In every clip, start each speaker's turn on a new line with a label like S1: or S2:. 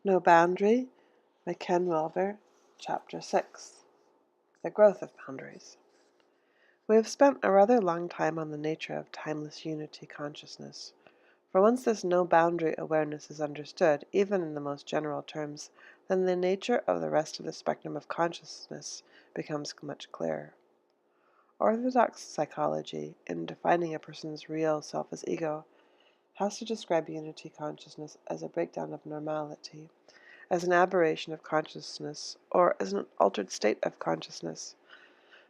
S1: No Boundary by Ken Wilber, Chapter 6, The Growth of Boundaries. We have spent a rather long time on the nature of timeless unity consciousness. For once this no-boundary awareness is understood, even in the most general terms, then the nature of the rest of the spectrum of consciousness becomes much clearer. Orthodox psychology, in defining a person's real self as ego, has to describe unity consciousness as a breakdown of normality, as an aberration of consciousness, or as an altered state of consciousness.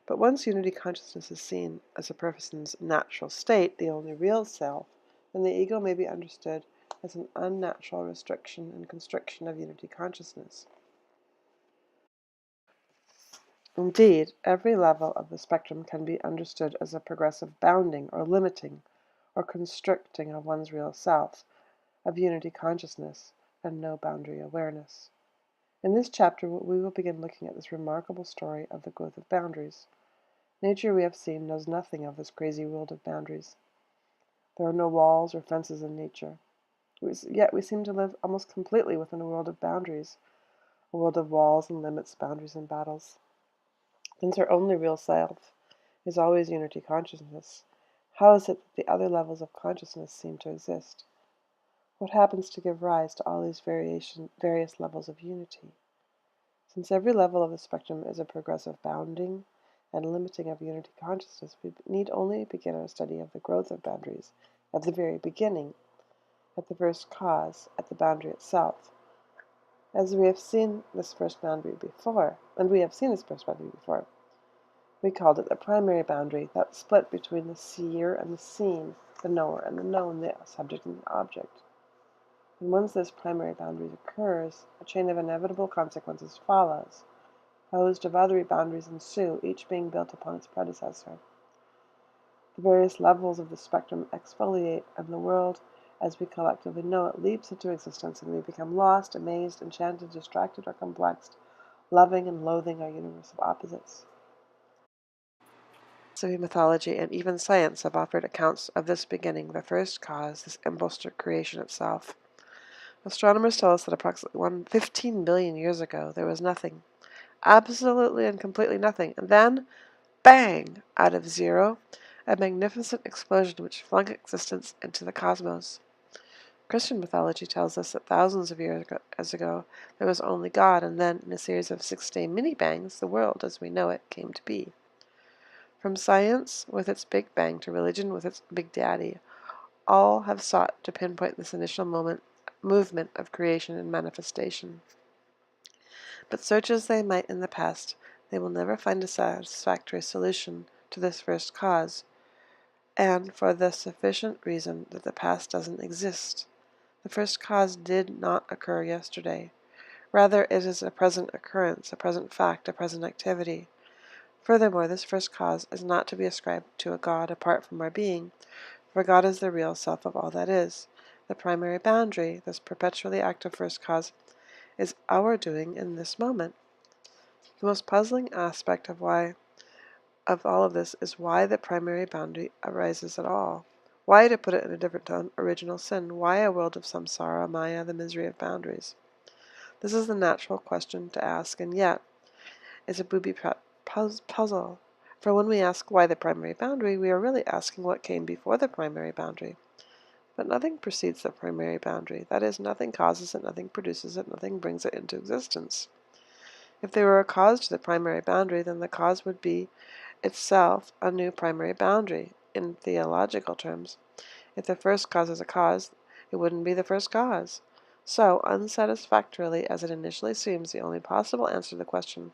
S1: But once unity consciousness is seen as a person's natural state, the only real self, then the ego may be understood as an unnatural restriction and constriction of unity consciousness. Indeed, every level of the spectrum can be understood as a progressive bounding or limiting or constricting of one's real self, of unity consciousness and no boundary awareness. In this chapter, we will begin looking at this remarkable story of the growth of boundaries. Nature, we have seen, knows nothing of this crazy world of boundaries. There are no walls or fences in nature. Yet we seem to live almost completely within a world of boundaries, a world of walls and limits, boundaries and battles. Since our only real self is always unity consciousness, how is it that the other levels of consciousness seem to exist? What happens to give rise to all these various levels of unity? Since every level of the spectrum is a progressive bounding and limiting of unity consciousness, we need only begin our study of the growth of boundaries at the very beginning, at the first cause, at the boundary itself. As we have seen this first boundary before, we called it the primary boundary, that split between the seer and the seen, the knower and the known, the subject and the object. And once this primary boundary occurs, a chain of inevitable consequences follows. A host of other boundaries ensue, each being built upon its predecessor. The various levels of the spectrum exfoliate, and the world, as we collectively know it, leaps into existence, and we become lost, amazed, enchanted, distracted, or complexed, loving and loathing our universe of opposites. Philosophy, mythology, and even science have offered accounts of this beginning, the first cause, this impulse to creation itself. Astronomers tell us that approximately 15 billion years ago there was nothing, absolutely and completely nothing, and then, bang, out of zero, a magnificent explosion which flung existence into the cosmos. Christian mythology tells us that thousands of years ago there was only God, and then, in a series of 6-day mini-bangs, the world as we know it came to be. From science with its Big Bang to religion with its Big Daddy, all have sought to pinpoint this initial movement of creation and manifestation. But search as they might in the past, they will never find a satisfactory solution to this first cause, and for the sufficient reason that the past doesn't exist. The first cause did not occur yesterday. Rather, it is a present occurrence, a present fact, a present activity. Furthermore, this first cause is not to be ascribed to a God apart from our being, for God is the real self of all that is. The primary boundary, this perpetually active first cause, is our doing in this moment. The most puzzling aspect of all of this is why the primary boundary arises at all. Why, to put it in a different tone, original sin? Why a world of samsara, maya, the misery of boundaries? This is the natural question to ask, and yet is a booby puzzle. For when we ask why the primary boundary, we are really asking what came before the primary boundary. But nothing precedes the primary boundary. That is, nothing causes it, nothing produces it, nothing brings it into existence. If there were a cause to the primary boundary, then the cause would be itself a new primary boundary, in theological terms. If the first cause is a cause, it wouldn't be the first cause. So, unsatisfactorily as it initially seems, the only possible answer to the question,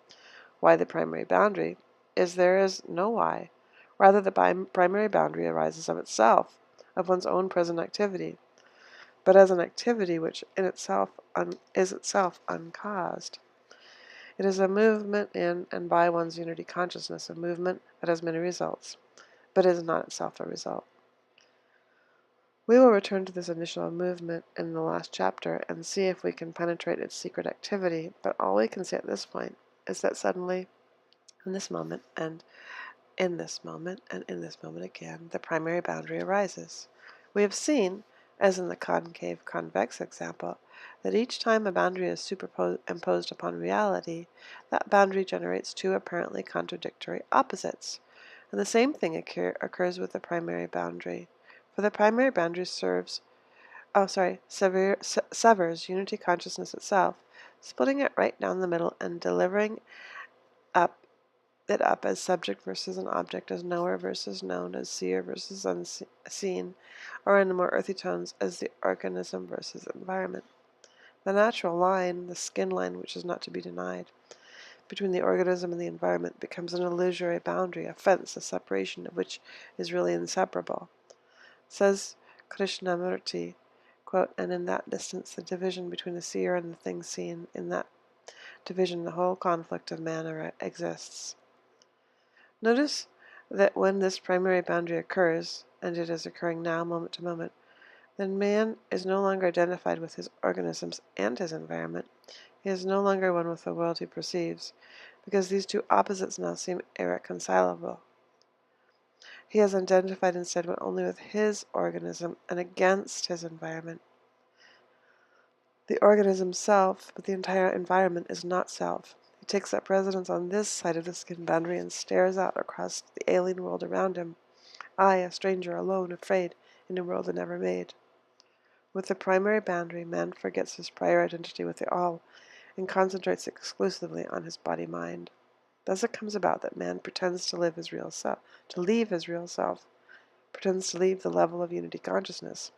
S1: why the primary boundary, is there is no why. Rather, the primary boundary arises of itself, of one's own present activity, but as an activity which in itself is itself uncaused. It is a movement in and by one's unity consciousness, a movement that has many results, but is not itself a result. We will return to this initial movement in the last chapter and see if we can penetrate its secret activity, but all we can say at this point is that suddenly, in this moment, and in this moment, and in this moment again, the primary boundary arises. We have seen, as in the concave-convex example, that each time a boundary is superimposed upon reality, that boundary generates two apparently contradictory opposites. And the same thing occurs with the primary boundary. For the primary boundary severs unity consciousness itself, splitting it right down the middle and delivering it up as subject versus an object, as knower versus known, as seer versus unseen, or in the more earthy tones, as the organism versus environment. The natural line, the skin line which is not to be denied, between the organism and the environment becomes an illusory boundary, a fence, a separation of which is really inseparable. Says Krishnamurti, quote, and in that distance the division between the seer and the thing seen, in that division the whole conflict of man exists. Notice that when this primary boundary occurs, and it is occurring now moment to moment, then man is no longer identified with his organisms and his environment. He is no longer one with the world he perceives, because these two opposites now seem irreconcilable. He is identified instead only with his organism and against his environment. The organism self, but the entire environment is not self. He takes up residence on this side of the skin boundary and stares out across the alien world around him. I, a stranger, alone, afraid, in a world he never made. With the primary boundary, man forgets his prior identity with the all and concentrates exclusively on his body-mind. Thus it comes about that man pretends to leave his real self, pretends to leave the level of unity consciousness,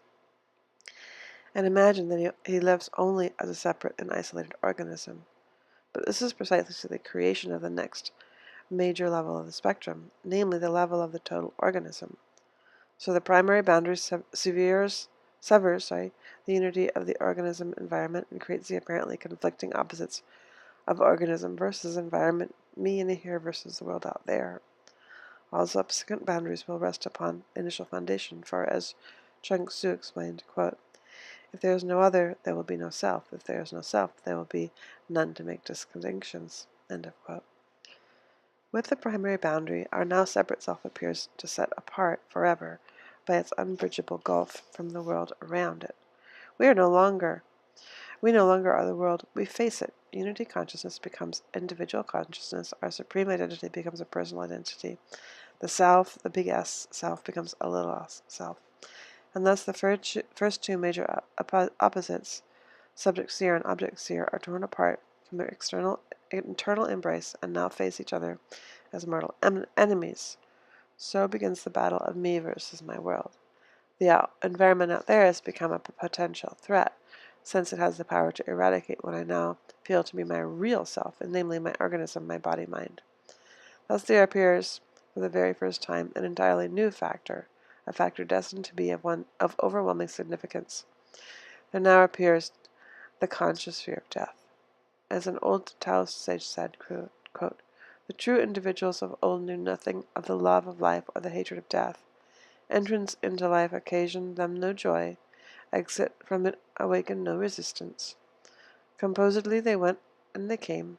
S1: and imagine that he lives only as a separate and isolated organism. But this is precisely the creation of the next major level of the spectrum, namely the level of the total organism. So the primary boundary severs the unity of the organism environment and creates the apparently conflicting opposites of organism versus environment, me in here versus the world out there. All subsequent boundaries will rest upon initial foundation, for as Chung Tzu explained, quote, if there is no other, there will be no self. If there is no self, there will be none to make distinctions. End of quote. With the primary boundary, our now separate self appears to set apart forever by its unbridgeable gulf from the world around it. We no longer are the world, we face it. Unity consciousness becomes individual consciousness, our supreme identity becomes a personal identity. The self, the big S self, becomes a little s self. And thus the first two major opposites, subject seer and object seer, are torn apart from their internal embrace and now face each other as mortal enemies. So begins the battle of me versus my world. The environment out there has become a potential threat, since it has the power to eradicate what I now feel to be my real self, and namely my organism, my body-mind. Thus there appears, for the very first time, an entirely new factor, a factor destined to be of overwhelming significance. There now appears the conscious fear of death. As an old Taoist sage said, quote, the true individuals of old knew nothing of the love of life or the hatred of death. Entrance into life occasioned them no joy, exit from it awakened no resistance. Composedly they went and they came.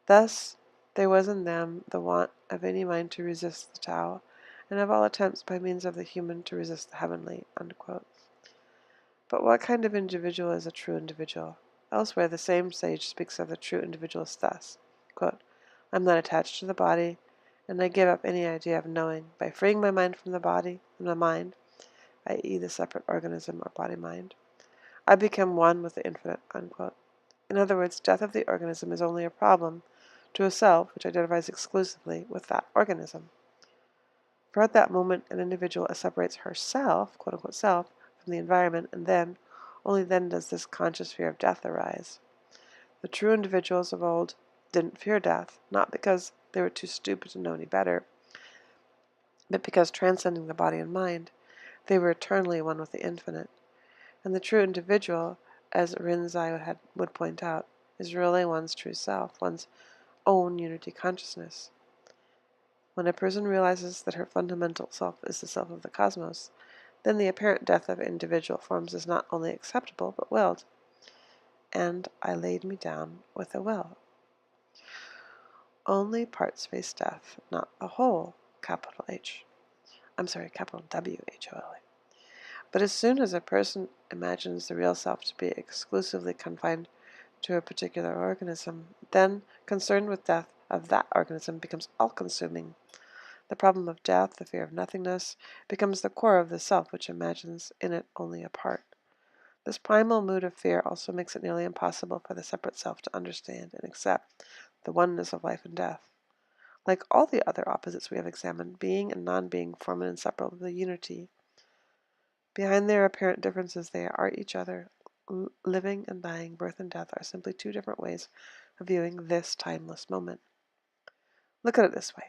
S1: Thus there was in them the want of any mind to resist the Tao, and of all attempts by means of the human to resist the heavenly. Unquote. But what kind of individual is a true individual? Elsewhere the same sage speaks of the true individualist thus, quote, I am not attached to the body, and I give up any idea of knowing. By freeing my mind from the body and the mind, i.e. the separate organism or body-mind, I become one with the infinite. Unquote. In other words, death of the organism is only a problem to a self which identifies exclusively with that organism. For at that moment an individual separates herself, quote-unquote self, from the environment, and then, only then does this conscious fear of death arise. The true individuals of old didn't fear death, not because they were too stupid to know any better, but because transcending the body and mind, they were eternally one with the infinite. And the true individual, as Rinzai would point out, is really one's true self, one's own unity consciousness. When a person realizes that her fundamental self is the self of the cosmos, then the apparent death of individual forms is not only acceptable, but willed. And I laid me down with a will. Only parts face death, not the whole, capital W-H-O-L-E. But as soon as a person imagines the real self to be exclusively confined to a particular organism, then concern with death of that organism becomes all-consuming. The problem of death, the fear of nothingness, becomes the core of the self which imagines in it only a part. This primal mood of fear also makes it nearly impossible for the separate self to understand and accept the oneness of life and death. Like all the other opposites we have examined, being and non-being form an inseparable unity. Behind their apparent differences, they are each other. Living and dying, birth and death are simply two different ways of viewing this timeless moment. Look at it this way.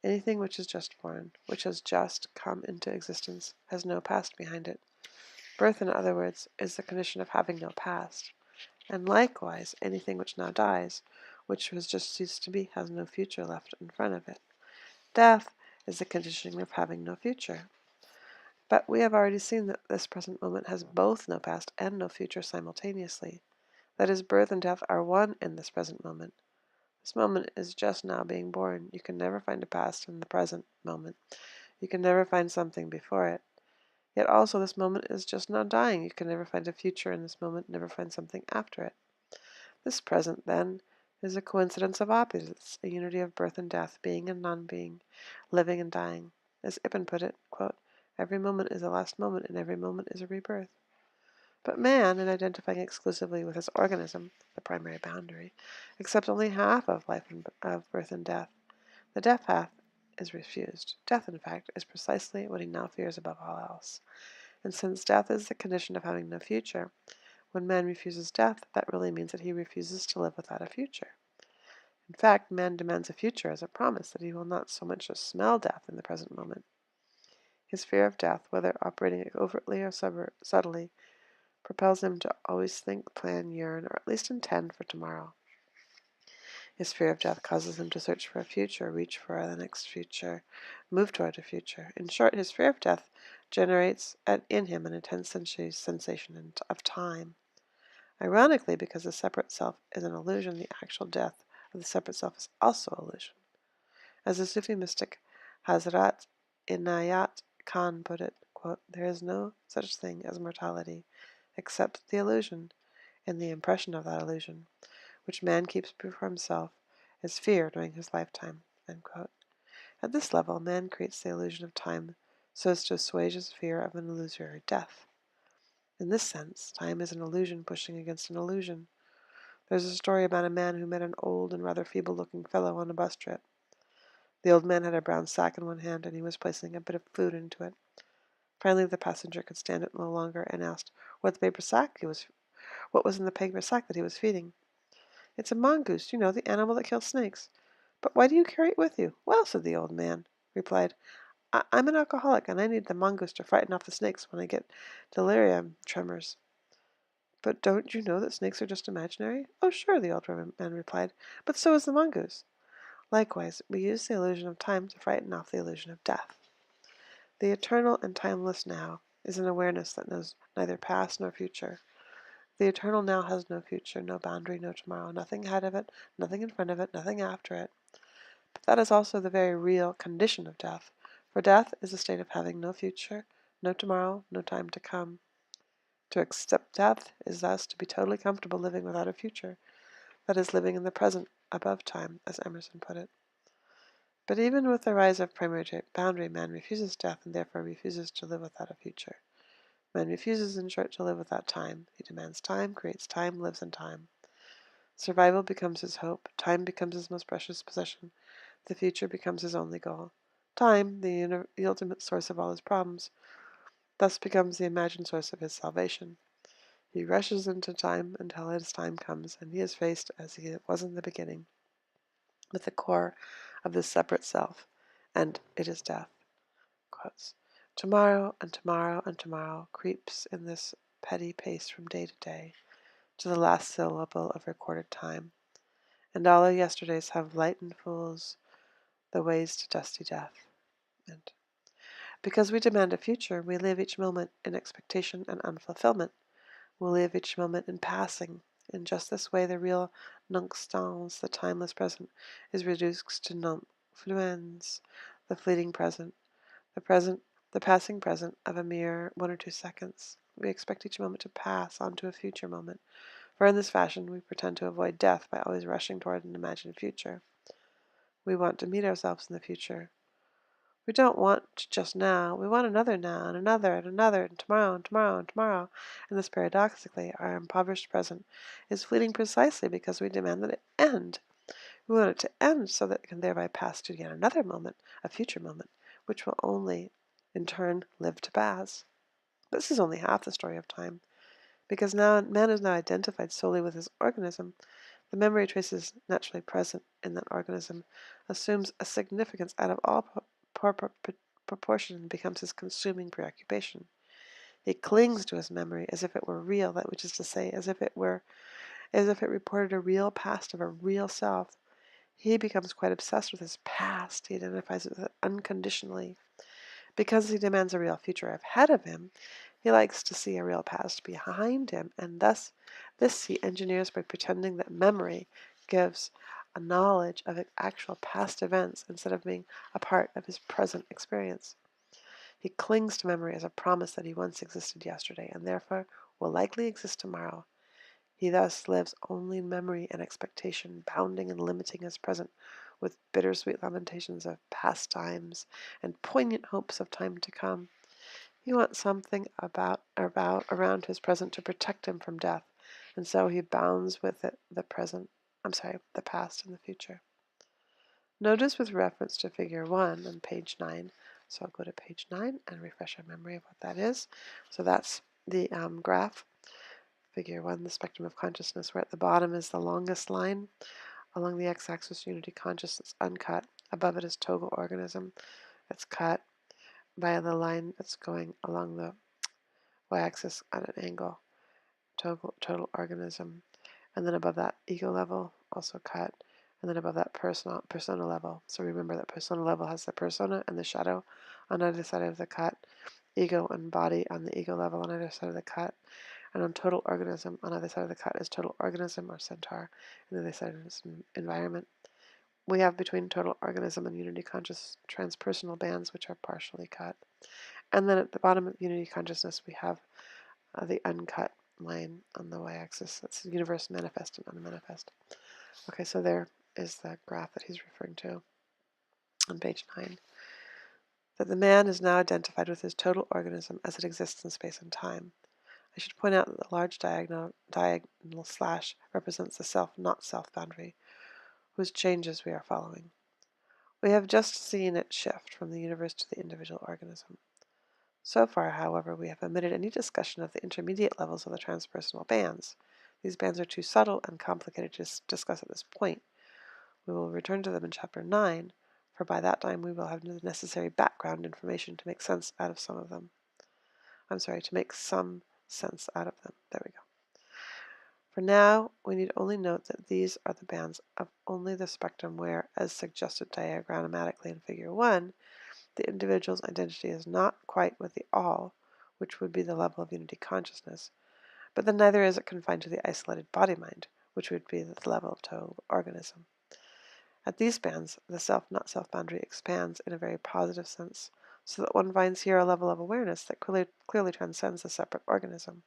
S1: Anything which is just born, which has just come into existence, has no past behind it. Birth, in other words, is the condition of having no past. And likewise, anything which now dies, which has just ceased to be, has no future left in front of it. Death is the condition of having no future. But we have already seen that this present moment has both no past and no future simultaneously. That is, birth and death are one in this present moment. This moment is just now being born. You can never find a past in the present moment. You can never find something before it. Yet also this moment is just now dying. You can never find a future in this moment, never find something after it. This present, then, is a coincidence of opposites, a unity of birth and death, being and non-being, living and dying. As Ibn put it, quote, every moment is a last moment, and every moment is a rebirth. But man, in identifying exclusively with his organism, the primary boundary, accepts only half of life and of birth and death. The death half is refused. Death, in fact, is precisely what he now fears above all else. And since death is the condition of having no future, when man refuses death, that really means that he refuses to live without a future. In fact, man demands a future as a promise that he will not so much as smell death in the present moment. His fear of death, whether operating overtly or subtly, propels him to always think, plan, yearn, or at least intend for tomorrow. His fear of death causes him to search for a future, reach for the next future, move toward a future. In short, his fear of death generates in him an intense sensation of time. Ironically, because the separate self is an illusion, the actual death of the separate self is also illusion. As the Sufi mystic Hazrat Inayat Khan put it, quote, there is no such thing as mortality, except the illusion, and the impression of that illusion, which man keeps before himself as fear during his lifetime. End quote. At this level, man creates the illusion of time so as to assuage his fear of an illusory death. In this sense, time is an illusion pushing against an illusion. There's a story about a man who met an old and rather feeble-looking fellow on a bus trip. The old man had a brown sack in one hand, and he was placing a bit of food into it. Finally, the passenger could stand it no longer and asked what was in the paper sack that he was feeding. It's a mongoose, you know, the animal that kills snakes. But why do you carry it with you? Well, said the old man, replied, I'm an alcoholic, and I need the mongoose to frighten off the snakes when I get delirium tremors. But don't you know that snakes are just imaginary? Oh, sure, the old man replied, but so is the mongoose. Likewise, we use the illusion of time to frighten off the illusion of death. The eternal and timeless now is an awareness that knows neither past nor future. The eternal now has no future, no boundary, no tomorrow, nothing ahead of it, nothing in front of it, nothing after it. But that is also the very real condition of death, for death is a state of having no future, no tomorrow, no time to come. To accept death is thus to be totally comfortable living without a future, that is, living in the present above time, as Emerson put it. But even with the rise of primary boundary, man refuses death and therefore refuses to live without a future. Man refuses, in short, to live without time. He demands time, creates time, lives in time. Survival becomes his hope. Time becomes his most precious possession. The future becomes his only goal. Time, the ultimate source of all his problems, thus becomes the imagined source of his salvation. He rushes into time until his time comes, and he is faced, as he was in the beginning, with the core of this separate self, and it is death. Quotes. Tomorrow and tomorrow and tomorrow creeps in this petty pace from day to day, to the last syllable of recorded time, and all our yesterdays have lightened fools the ways to dusty death. And because we demand a future, we live each moment in expectation and unfulfillment. We live each moment in passing. In just this way, the real nunc-stans, the timeless present, is reduced to nunc fluens, the fleeting present, the the passing present of a mere 1 or 2 seconds. We expect each moment to pass on to a future moment, for in this fashion we pretend to avoid death by always rushing toward an imagined future. We want to meet ourselves in the future. We don't want just now, we want another now, and another, and another, and tomorrow, and tomorrow, and tomorrow. And this paradoxically, our impoverished present is fleeting precisely because we demand that it end. We want it to end so that it can thereby pass to yet another moment, a future moment, which will only, in turn, live to pass. This is only half the story of time, because now man is now identified solely with his organism. The memory traces naturally present in that organism assumes a significance out of all proportion and becomes his consuming preoccupation. He clings to his memory as if it were real, that which is to say, as if it reported a real past of a real self. He becomes quite obsessed with his past. He identifies with it unconditionally. Because he demands a real future ahead of him, he likes to see a real past behind him, and thus this he engineers by pretending that memory gives a knowledge of actual past events instead of being a part of his present experience. He clings to memory as a promise that he once existed yesterday, and therefore will likely exist tomorrow. He thus lives only in memory and expectation, bounding and limiting his present with bittersweet lamentations of past times and poignant hopes of time to come. He wants something around his present to protect him from death, and so he bounds with it the past and the future. Notice with reference to figure 1 on page 9, so I'll go to page 9 and refresh our memory of what that is. So that's the graph. Figure 1, the spectrum of consciousness, where at the bottom is the longest line. Along the x-axis, unity consciousness, uncut. Above it is total organism. It's cut by the line that's going along the y-axis at an angle. Total organism. And then above that, ego level, also cut. And then above that, persona level. So remember that persona level has the persona and the shadow on either side of the cut. Ego and body on the ego level on either side of the cut. And on total organism, on either side of the cut is total organism or centaur, and the other side is environment. We have between total organism and unity conscious transpersonal bands, which are partially cut. And then at the bottom of unity consciousness, we have the uncut line on the y-axis. That's the universe manifest and unmanifest. Okay, so there is the graph that he's referring to on page 9. That the man is now identified with his total organism as it exists in space and time. I should point out that the large diagonal slash represents the self-not-self boundary, whose changes we are following. We have just seen it shift from the universe to the individual organism. So far, however, we have omitted any discussion of the intermediate levels of the transpersonal bands. These bands are too subtle and complicated to discuss at this point. We will return to them in Chapter 9, for by that time we will have the necessary background information to make sense out of some of them. To make some sense out of them. There we go. For now, we need only note that these are the bands of only the spectrum where, as suggested diagrammatically in Figure 1, the individual's identity is not quite with the all, which would be the level of unity consciousness, but then neither is it confined to the isolated body-mind, which would be the level of total organism. At these bands, the self-not-self boundary expands in a very positive sense, so that one finds here a level of awareness that clearly transcends the separate organism.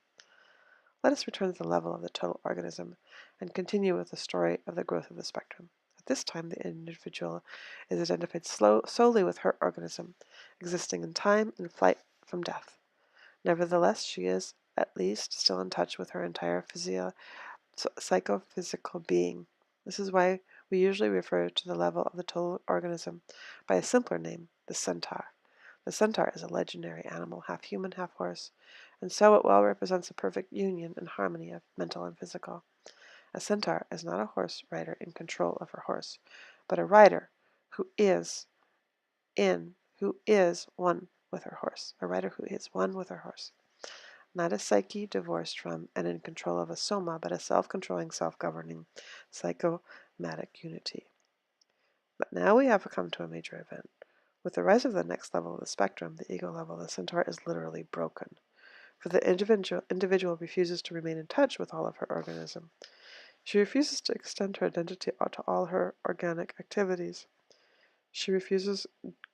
S1: Let us return to the level of the total organism and continue with the story of the growth of the spectrum. At this time, the individual is identified solely with her organism, existing in time and flight from death. Nevertheless, she is, at least, still in touch with her entire psychophysical being. This is why we usually refer to the level of the total organism by a simpler name, the centaur. The centaur is a legendary animal, half human, half horse, and so it well represents a perfect union and harmony of mental and physical. A centaur is not a horse rider in control of her horse, but a rider who is one with her horse. A rider who is one with her horse. Not a psyche divorced from and in control of a soma, but a self-controlling, self-governing, psychomatic unity. But now we have come to a major event. With the rise of the next level of the spectrum, the ego level, the centaur is literally broken. For the individual refuses to remain in touch with all of her organism. She refuses to extend her identity to all her organic activities. She refuses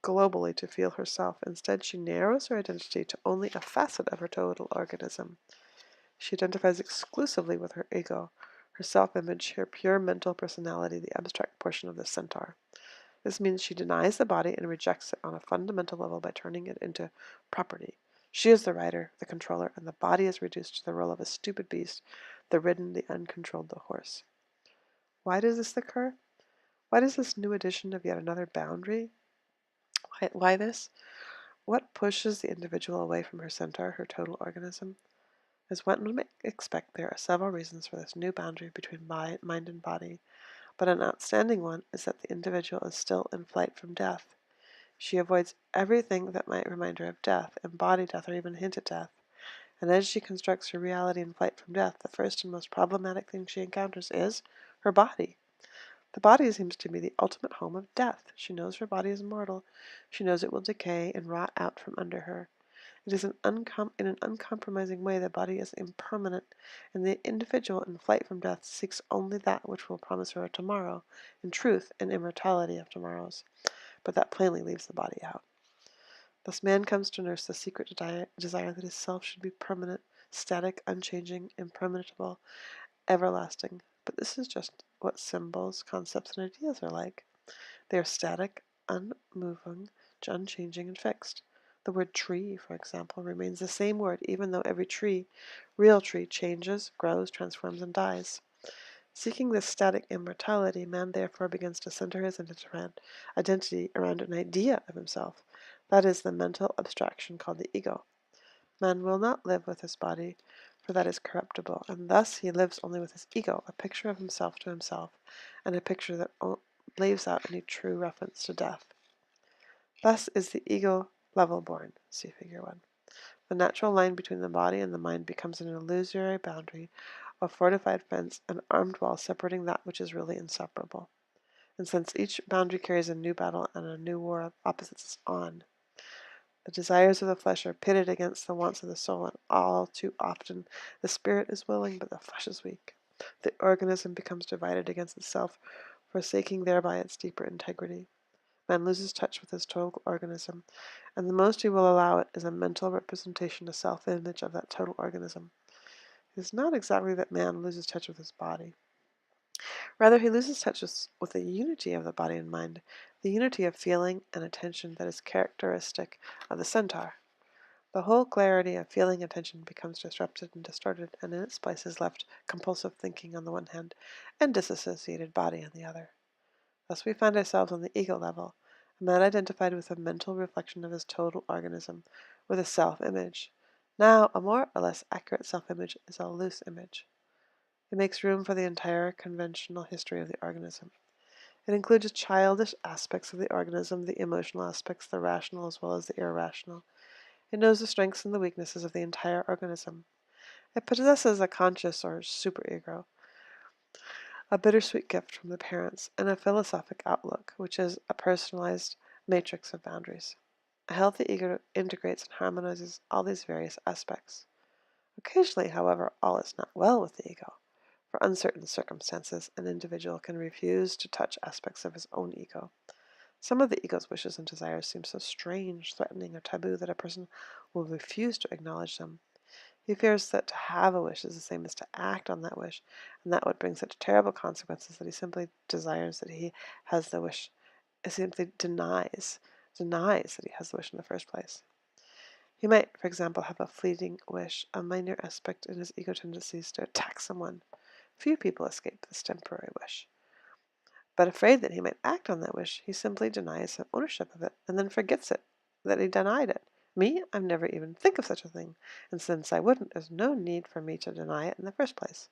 S1: globally to feel herself. Instead, she narrows her identity to only a facet of her total organism. She identifies exclusively with her ego, her self-image, her pure mental personality, the abstract portion of the centaur. This means she denies the body and rejects it on a fundamental level by turning it into property. She is the rider, the controller, and the body is reduced to the role of a stupid beast, the ridden, the uncontrolled, the horse. Why does this occur? Why does this new addition of yet another boundary? Why this? What pushes the individual away from her centaur, her total organism? As one would expect, there are several reasons for this new boundary between mind and body, but an outstanding one is that the individual is still in flight from death. She avoids everything that might remind her of death, embody death, or even hint at death. And as she constructs her reality in flight from death, the first and most problematic thing she encounters is her body. The body seems to be the ultimate home of death. She knows her body is mortal. She knows it will decay and rot out from under her. It is in an uncompromising way the body is impermanent, and the individual in flight from death seeks only that which will promise her a tomorrow, in truth, an immortality of tomorrows. But that plainly leaves the body out. Thus man comes to nurse the secret desire that his self should be permanent, static, unchanging, impermeable, everlasting. But this is just what symbols, concepts, and ideas are like. They are static, unmoving, unchanging, and fixed. The word tree, for example, remains the same word even though every tree, real tree, changes, grows, transforms, and dies. Seeking this static immortality, man therefore begins to center his identity around an idea of himself. That is the mental abstraction called the ego. Man will not live with his body, for that is corruptible, and thus he lives only with his ego, a picture of himself to himself, and a picture that leaves out any true reference to death. Thus is the ego level born. See figure 1. The natural line between the body and the mind becomes an illusory boundary, a fortified fence, an armed wall separating that which is really inseparable. And since each boundary carries a new battle and a new war of opposites is on, the desires of the flesh are pitted against the wants of the soul, and all too often the spirit is willing, but the flesh is weak. The organism becomes divided against itself, forsaking thereby its deeper integrity. Man loses touch with his total organism, and the most he will allow it is a mental representation, a self-image of that total organism. It is not exactly that man loses touch with his body. Rather, he loses touch with the unity of the body and mind, the unity of feeling and attention that is characteristic of the centaur. The whole clarity of feeling attention becomes disrupted and distorted, and in its place is left compulsive thinking on the one hand, and disassociated body on the other. Thus we find ourselves on the ego level, a man identified with a mental reflection of his total organism, with a self-image. Now, a more or less accurate self-image is a loose image. It makes room for the entire conventional history of the organism. It includes childish aspects of the organism, the emotional aspects, the rational as well as the irrational. It knows the strengths and the weaknesses of the entire organism. It possesses a conscious or superego, a bittersweet gift from the parents, and a philosophic outlook, which is a personalized matrix of boundaries. A healthy ego integrates and harmonizes all these various aspects. Occasionally, however, all is not well with the ego. For uncertain circumstances, an individual can refuse to touch aspects of his own ego. Some of the ego's wishes and desires seem so strange, threatening, or taboo that a person will refuse to acknowledge them. He fears that to have a wish is the same as to act on that wish, and that would bring such terrible consequences that he simply desires that he has the wish. He simply denies that he has the wish in the first place. He might, for example, have a fleeting wish, a minor aspect in his ego tendencies to attack someone. Few people escape this temporary wish. But afraid that he might act on that wish, he simply denies ownership of it, and then forgets that he denied it. Me, I'd never even think of such a thing, and since I wouldn't, there's no need for me to deny it in the first place.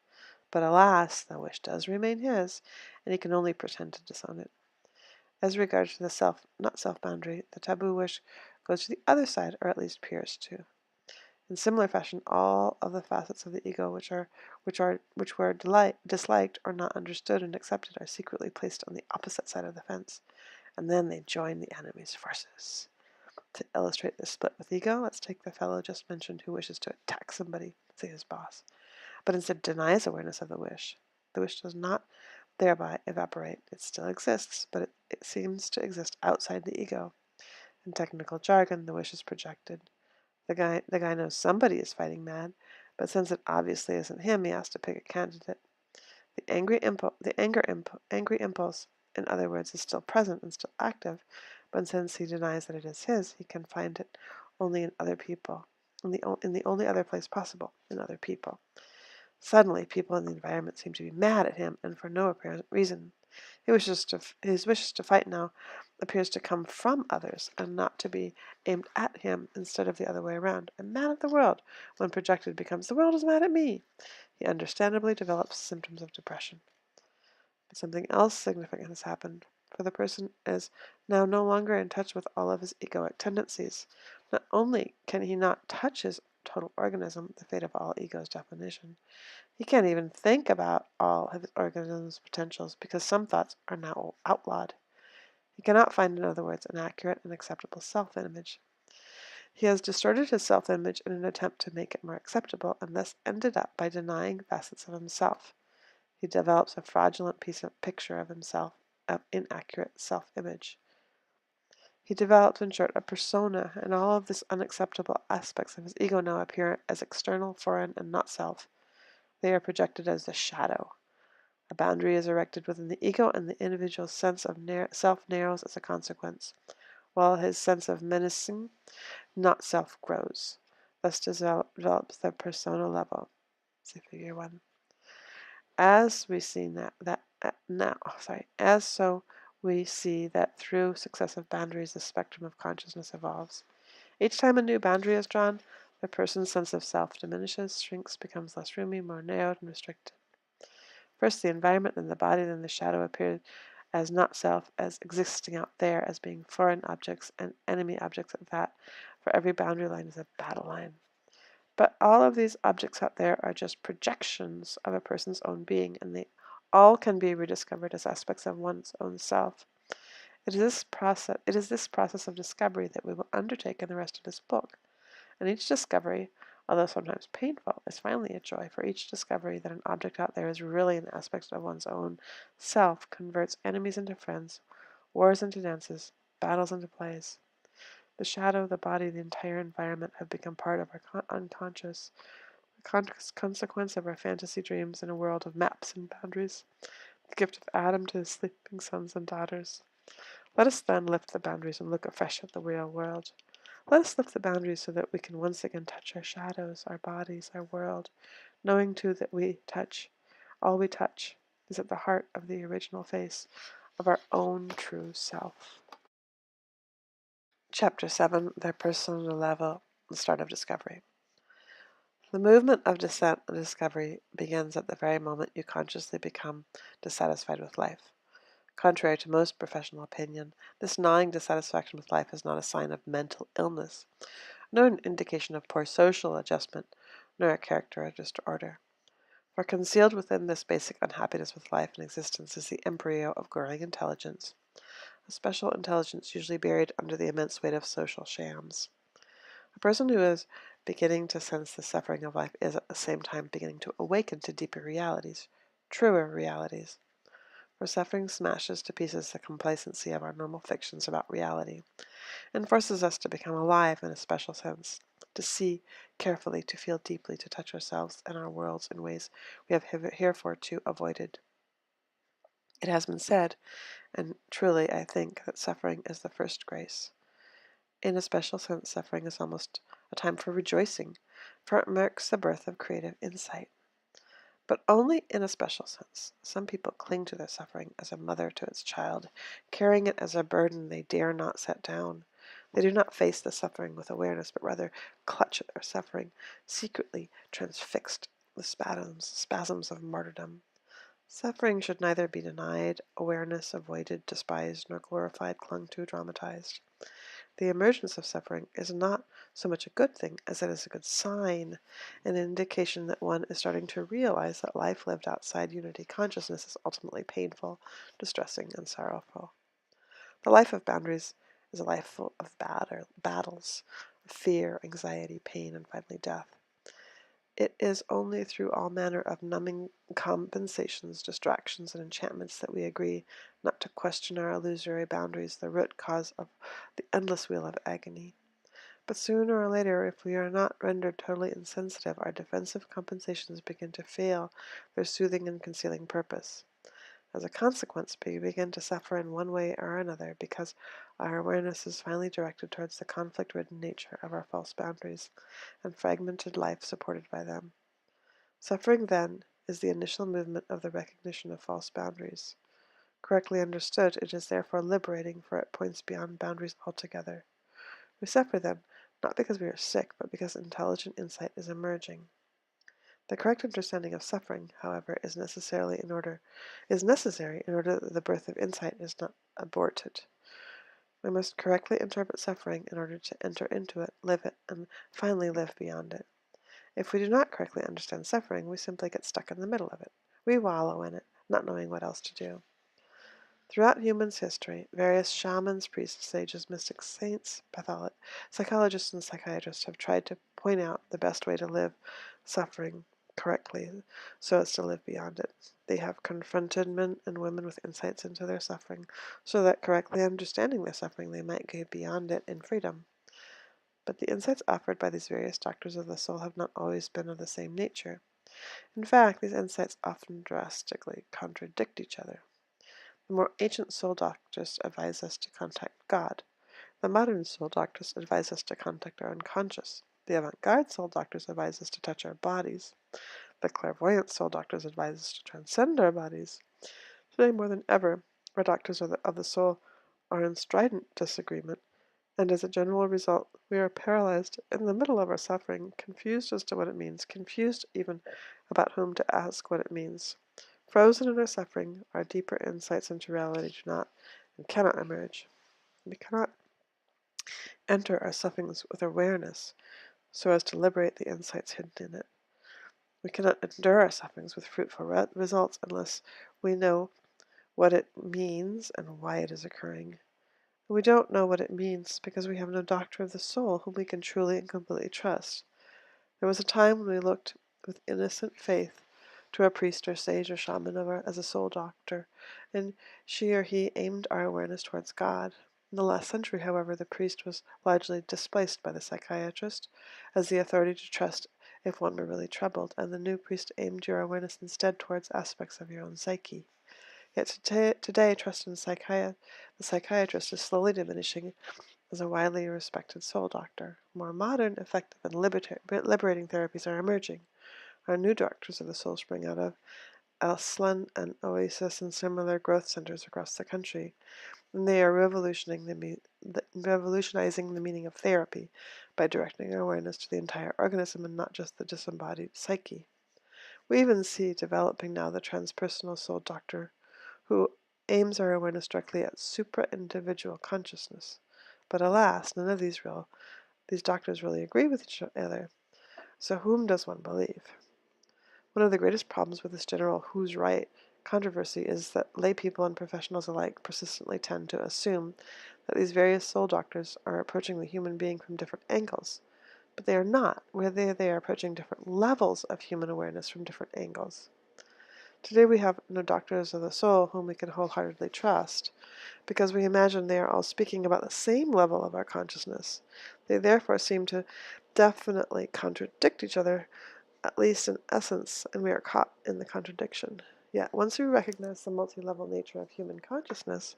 S1: But alas, the wish does remain his, and he can only pretend to disown it. As regards the not-self boundary, the taboo wish goes to the other side, or at least appears to. In similar fashion, all of the facets of the ego which were disliked or not understood and accepted are secretly placed on the opposite side of the fence, and then they join the enemy's forces. To illustrate this split with ego, let's take the fellow just mentioned who wishes to attack somebody, say his boss, but instead denies awareness of the wish. The wish does not thereby evaporate. It still exists, but it seems to exist outside the ego. In technical jargon, the wish is projected. The guy knows somebody is fighting mad, but since it obviously isn't him, he has to pick a candidate. Angry impulse, in other words, is still present and still active, but since he denies that it is his, he can find it only in other people, in the only other place possible, in other people. Suddenly, people in the environment seem to be mad at him, and for no apparent reason. His wishes to fight now appears to come from others, and not to be aimed at him instead of the other way around. I'm mad at the world, when projected, becomes the world is mad at me. He understandably develops symptoms of depression. But something else significant has happened, for the person is now no longer in touch with all of his egoic tendencies. Not only can he not touch his total organism, the fate of all ego's definition, he can't even think about all of his organism's potentials because some thoughts are now outlawed. He cannot find, in other words, an accurate and acceptable self-image. He has distorted his self-image in an attempt to make it more acceptable, and thus ended up by denying facets of himself. He develops a fraudulent picture of himself, of inaccurate self-image. He develops, in short, a persona, and all of these unacceptable aspects of his ego now appear as external, foreign, and not self. They are projected as the shadow. A boundary is erected within the ego, and the individual's sense of self narrows as a consequence, while his sense of menacing, not self, grows. Thus develops the persona level. See Figure 1. As we see we see that through successive boundaries the spectrum of consciousness evolves. Each time a new boundary is drawn, the person's sense of self diminishes, shrinks, becomes less roomy, more narrowed, and restricted. First the environment, then the body, then the shadow appear as not self, as existing out there, as being foreign objects and enemy objects at that, for every boundary line is a battle line. But all of these objects out there are just projections of a person's own being, and they all can be rediscovered as aspects of one's own self. It is this process of discovery that we will undertake in the rest of this book. And each discovery, although sometimes painful, is finally a joy, for each discovery that an object out there is really an aspect of one's own self converts enemies into friends, wars into dances, battles into plays. The shadow, the body, the entire environment have become part of our unconscious, consequence of our fantasy dreams in a world of maps and boundaries, the gift of Adam to his sleeping sons and daughters. Let us then lift the boundaries and look afresh at the real world. Let us lift the boundaries so that we can once again touch our shadows, our bodies, our world, knowing too that all we touch is at the heart of the original face of our own true self. Chapter 7, The Personal Level, the Start of Discovery. The movement of descent and discovery begins at the very moment you consciously become dissatisfied with life. Contrary to most professional opinion, this gnawing dissatisfaction with life is not a sign of mental illness, nor an indication of poor social adjustment, nor a character disorder. For concealed within this basic unhappiness with life and existence is the embryo of growing intelligence, a special intelligence usually buried under the immense weight of social shams. A person who is beginning to sense the suffering of life is at the same time beginning to awaken to deeper realities, truer realities. For suffering smashes to pieces the complacency of our normal fictions about reality, and forces us to become alive in a special sense, to see carefully, to feel deeply, to touch ourselves and our worlds in ways we have heretofore avoided. It has been said, and truly I think, that suffering is the first grace. In a special sense, suffering is almost a time for rejoicing, for it marks the birth of creative insight. But only in a special sense. Some people cling to their suffering as a mother to its child, carrying it as a burden they dare not set down. They do not face the suffering with awareness, but rather clutch at their suffering, secretly transfixed with spasms of martyrdom. Suffering should neither be denied, awareness avoided, despised, nor glorified, clung to, dramatized. The emergence of suffering is not so much a good thing as it is a good sign, an indication that one is starting to realize that life lived outside unity consciousness is ultimately painful, distressing, and sorrowful. The life of boundaries is a life full of battles, of fear, anxiety, pain, and finally death. It is only through all manner of numbing compensations, distractions, and enchantments that we agree not to question our illusory boundaries, the root cause of the endless wheel of agony. But sooner or later, if we are not rendered totally insensitive, our defensive compensations begin to fail their soothing and concealing purpose. As a consequence, we begin to suffer in one way or another because our awareness is finally directed towards the conflict-ridden nature of our false boundaries and fragmented life supported by them. Suffering, then, is the initial movement of the recognition of false boundaries. Correctly understood, it is therefore liberating, for it points beyond boundaries altogether. We suffer, then, not because we are sick, but because intelligent insight is emerging. The correct understanding of suffering, however, is necessary in order that the birth of insight is not aborted. We must correctly interpret suffering in order to enter into it, live it, and finally live beyond it. If we do not correctly understand suffering, we simply get stuck in the middle of it. We wallow in it, not knowing what else to do. Throughout human history, various shamans, priests, sages, mystics, saints, psychologists, and psychiatrists have tried to point out the best way to live suffering correctly so as to live beyond it. They have confronted men and women with insights into their suffering so that, correctly understanding their suffering, they might go beyond it in freedom. But the insights offered by these various doctors of the soul have not always been of the same nature. In fact, these insights often drastically contradict each other. The more ancient soul doctors advise us to contact God. The modern soul doctors advise us to contact our unconscious. The avant-garde soul doctors advise us to touch our bodies. The clairvoyant soul doctors advise us to transcend our bodies. Today, more than ever, our doctors of the soul are in strident disagreement, and as a general result, we are paralyzed in the middle of our suffering, confused as to what it means, confused even about whom to ask what it means. Frozen in our suffering, our deeper insights into reality do not and cannot emerge. We cannot enter our sufferings with awareness so as to liberate the insights hidden in it. We cannot endure our sufferings with fruitful results unless we know what it means and why it is occurring. We don't know what it means because we have no doctor of the soul whom we can truly and completely trust. There was a time when we looked with innocent faith to a priest or sage or shaman as a soul doctor, and she or he aimed our awareness towards God. In the last century, however, the priest was largely displaced by the psychiatrist as the authority to trust if one were really troubled, and the new priest aimed your awareness instead towards aspects of your own psyche. Yet today trust in the psychiatrist is slowly diminishing as a widely respected soul doctor. More modern, effective, and liberating therapies are emerging. Our new doctors of the soul spring out of Aslan and Oasis and similar growth centers across the country, and they are revolutionizing the meaning of therapy by directing our awareness to the entire organism and not just the disembodied psyche. We even see developing now the transpersonal soul doctor who aims our awareness directly at supra-individual consciousness. But alas, none of these doctors really agree with each other. So whom does one believe? One of the greatest problems with this general who's right controversy is that lay people and professionals alike persistently tend to assume that these various soul doctors are approaching the human being from different angles. But they are not. Rather, they are approaching different levels of human awareness from different angles. Today we have no doctors of the soul whom we can wholeheartedly trust, because we imagine they are all speaking about the same level of our consciousness. They therefore seem to definitely contradict each other, at least in essence, and we are caught in the contradiction. Yet, once we recognize the multi-level nature of human consciousness,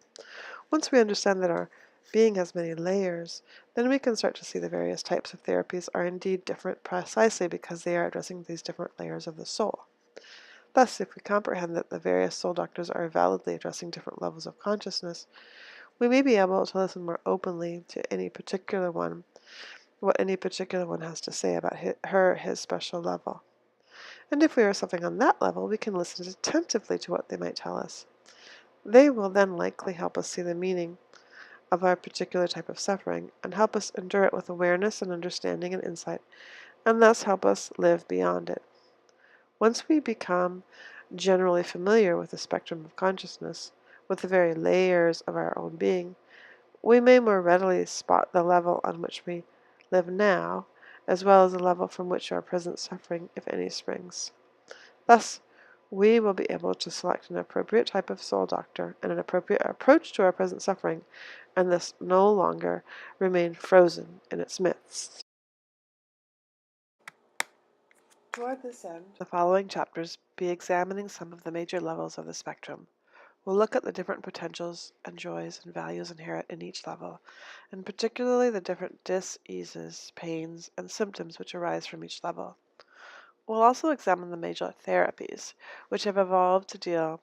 S1: once we understand that our being has many layers, then we can start to see the various types of therapies are indeed different precisely because they are addressing these different layers of the soul. Thus, if we comprehend that the various soul doctors are validly addressing different levels of consciousness, we may be able to listen more openly to what any particular one has to say about his special level. And if we are something on that level, we can listen attentively to what they might tell us. They will then likely help us see the meaning of our particular type of suffering, and help us endure it with awareness and understanding and insight, and thus help us live beyond it. Once we become generally familiar with the spectrum of consciousness, with the very layers of our own being, we may more readily spot the level on which we live now as well as the level from which our present suffering, if any, springs. Thus, we will be able to select an appropriate type of soul doctor and an appropriate approach to our present suffering, and thus no longer remain frozen in its midst. Toward this end, the following chapters be examining some of the major levels of the spectrum. We'll look at the different potentials and joys and values inherent in each level, and particularly the different dis-eases, pains, and symptoms which arise from each level. We'll also examine the major therapies, which have evolved to deal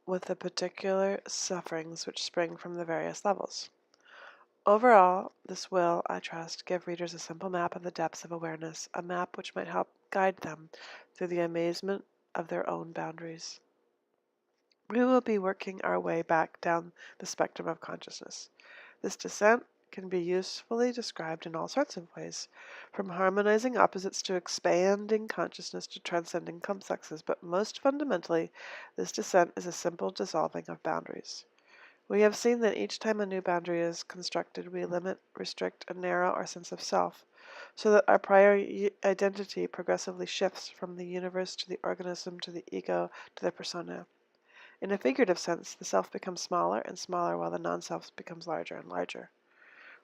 S1: with the particular sufferings which spring from the various levels. Overall, this will, I trust, give readers a simple map of the depths of awareness, a map which might help guide them through the amazement of their own boundaries. We will be working our way back down the spectrum of consciousness. This descent can be usefully described in all sorts of ways, from harmonizing opposites to expanding consciousness to transcending complexes, but most fundamentally, this descent is a simple dissolving of boundaries. We have seen that each time a new boundary is constructed, we limit, restrict, and narrow our sense of self, so that our prior identity progressively shifts from the universe to the organism to the ego to the persona. In a figurative sense, the self becomes smaller and smaller while the non-self becomes larger and larger.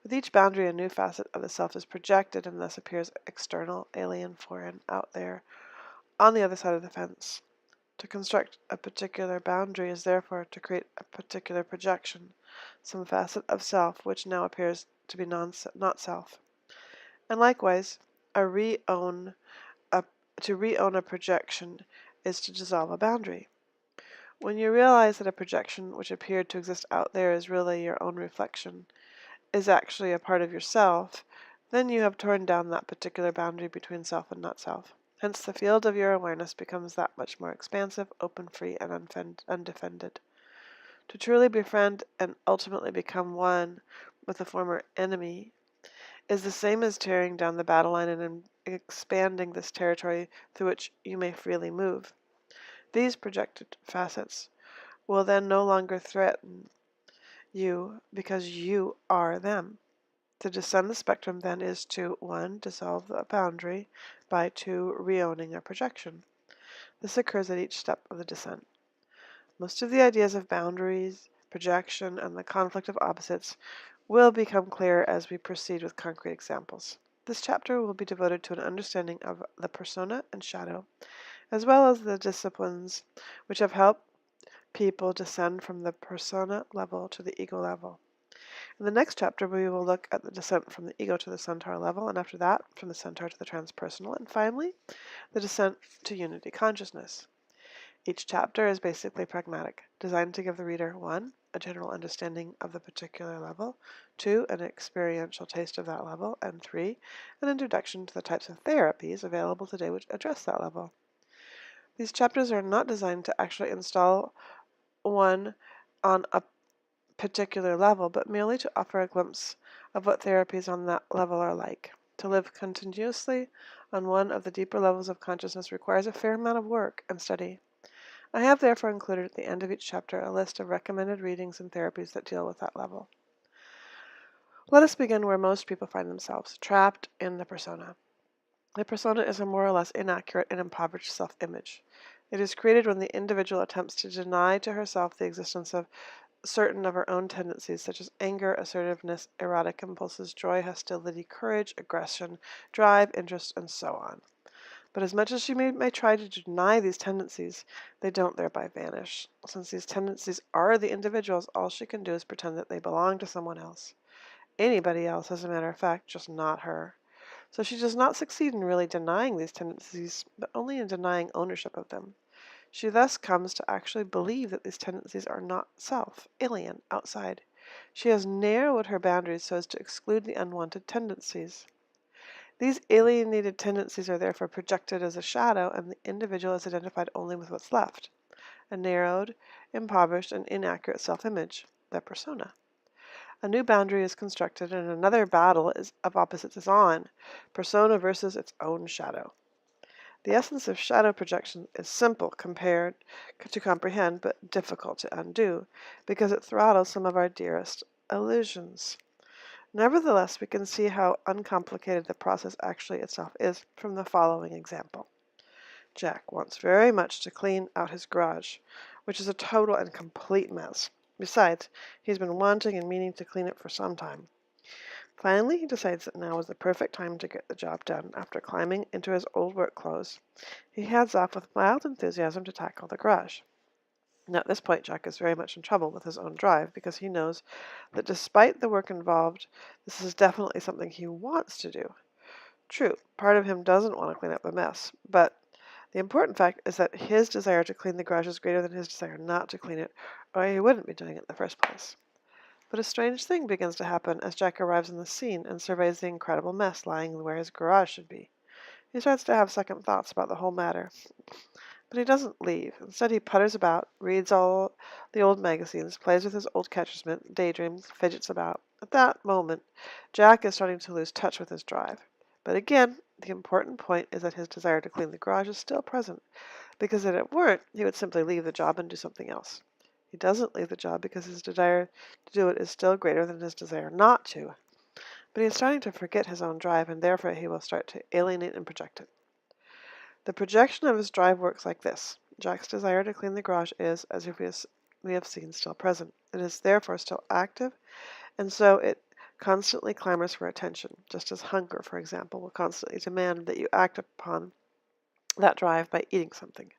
S1: With each boundary, a new facet of the self is projected and thus appears external, alien, foreign, out there, on the other side of the fence. To construct a particular boundary is therefore to create a particular projection, some facet of self which now appears to be not self. And likewise, to re-own a projection is to dissolve a boundary. When you realize that a projection which appeared to exist out there is really your own reflection, is actually a part of yourself, then you have torn down that particular boundary between self and not self. Hence the field of your awareness becomes that much more expansive, open, free, and undefended. To truly befriend and ultimately become one with the former enemy is the same as tearing down the battle line and expanding this territory through which you may freely move. These projected facets will then no longer threaten you because you are them. To descend the spectrum then is to 1. Dissolve the boundary by 2. Reowning a projection. This occurs at each step of the descent. Most of the ideas of boundaries, projection, and the conflict of opposites will become clearer as we proceed with concrete examples. This chapter will be devoted to an understanding of the persona and shadow, as well as the disciplines which have helped people descend from the persona level to the ego level. In the next chapter, we will look at the descent from the ego to the centaur level, and after that, from the centaur to the transpersonal, and finally, the descent to unity consciousness. Each chapter is basically pragmatic, designed to give the reader 1. A general understanding of the particular level, 2. An experiential taste of that level, and 3. An introduction to the types of therapies available today which address that level. These chapters are not designed to actually install one on a particular level, but merely to offer a glimpse of what therapies on that level are like. To live continuously on one of the deeper levels of consciousness requires a fair amount of work and study. I have therefore included at the end of each chapter a list of recommended readings and therapies that deal with that level. Let us begin where most people find themselves, trapped in the persona. The persona is a more or less inaccurate and impoverished self-image. It is created when the individual attempts to deny to herself the existence of certain of her own tendencies, such as anger, assertiveness, erotic impulses, joy, hostility, courage, aggression, drive, interest, and so on. But as much as she may try to deny these tendencies, they don't thereby vanish. Since these tendencies are the individual's, all she can do is pretend that they belong to someone else. Anybody else, as a matter of fact, just not her. So she does not succeed in really denying these tendencies, but only in denying ownership of them. She thus comes to actually believe that these tendencies are not self, alien, outside. She has narrowed her boundaries so as to exclude the unwanted tendencies. These alienated tendencies are therefore projected as a shadow, and the individual is identified only with what's left, a narrowed, impoverished, and inaccurate self-image, the persona. A new boundary is constructed, and another battle of opposites is on, persona versus its own shadow. The essence of shadow projection is simple compared to comprehend, but difficult to undo, because it throttles some of our dearest illusions. Nevertheless, we can see how uncomplicated the process actually itself is from the following example. Jack wants very much to clean out his garage, which is a total and complete mess. Besides, he's been wanting and meaning to clean it for some time. Finally, he decides that now is the perfect time to get the job done. After climbing into his old work clothes, he heads off with mild enthusiasm to tackle the garage. Now, at this point, Jack is very much in trouble with his own drive because he knows that despite the work involved, this is definitely something he wants to do. True, part of him doesn't want to clean up the mess, but the important fact is that his desire to clean the garage is greater than his desire not to clean it, or he wouldn't be doing it in the first place. But a strange thing begins to happen as Jack arrives on the scene and surveys the incredible mess lying where his garage should be. He starts to have second thoughts about the whole matter. But he doesn't leave. Instead, he putters about, reads all the old magazines, plays with his old catcher's mitt, daydreams, fidgets about. At that moment, Jack is starting to lose touch with his drive. But again, the important point is that his desire to clean the garage is still present, because if it weren't, he would simply leave the job and do something else. He doesn't leave the job because his desire to do it is still greater than his desire not to. But he is starting to forget his own drive, and therefore he will start to alienate and project it. The projection of his drive works like this. Jack's desire to clean the garage is, as we have seen, still present. It is therefore still active, and so it constantly clamors for attention, just as hunger, for example, will constantly demand that you act upon that drive by eating something.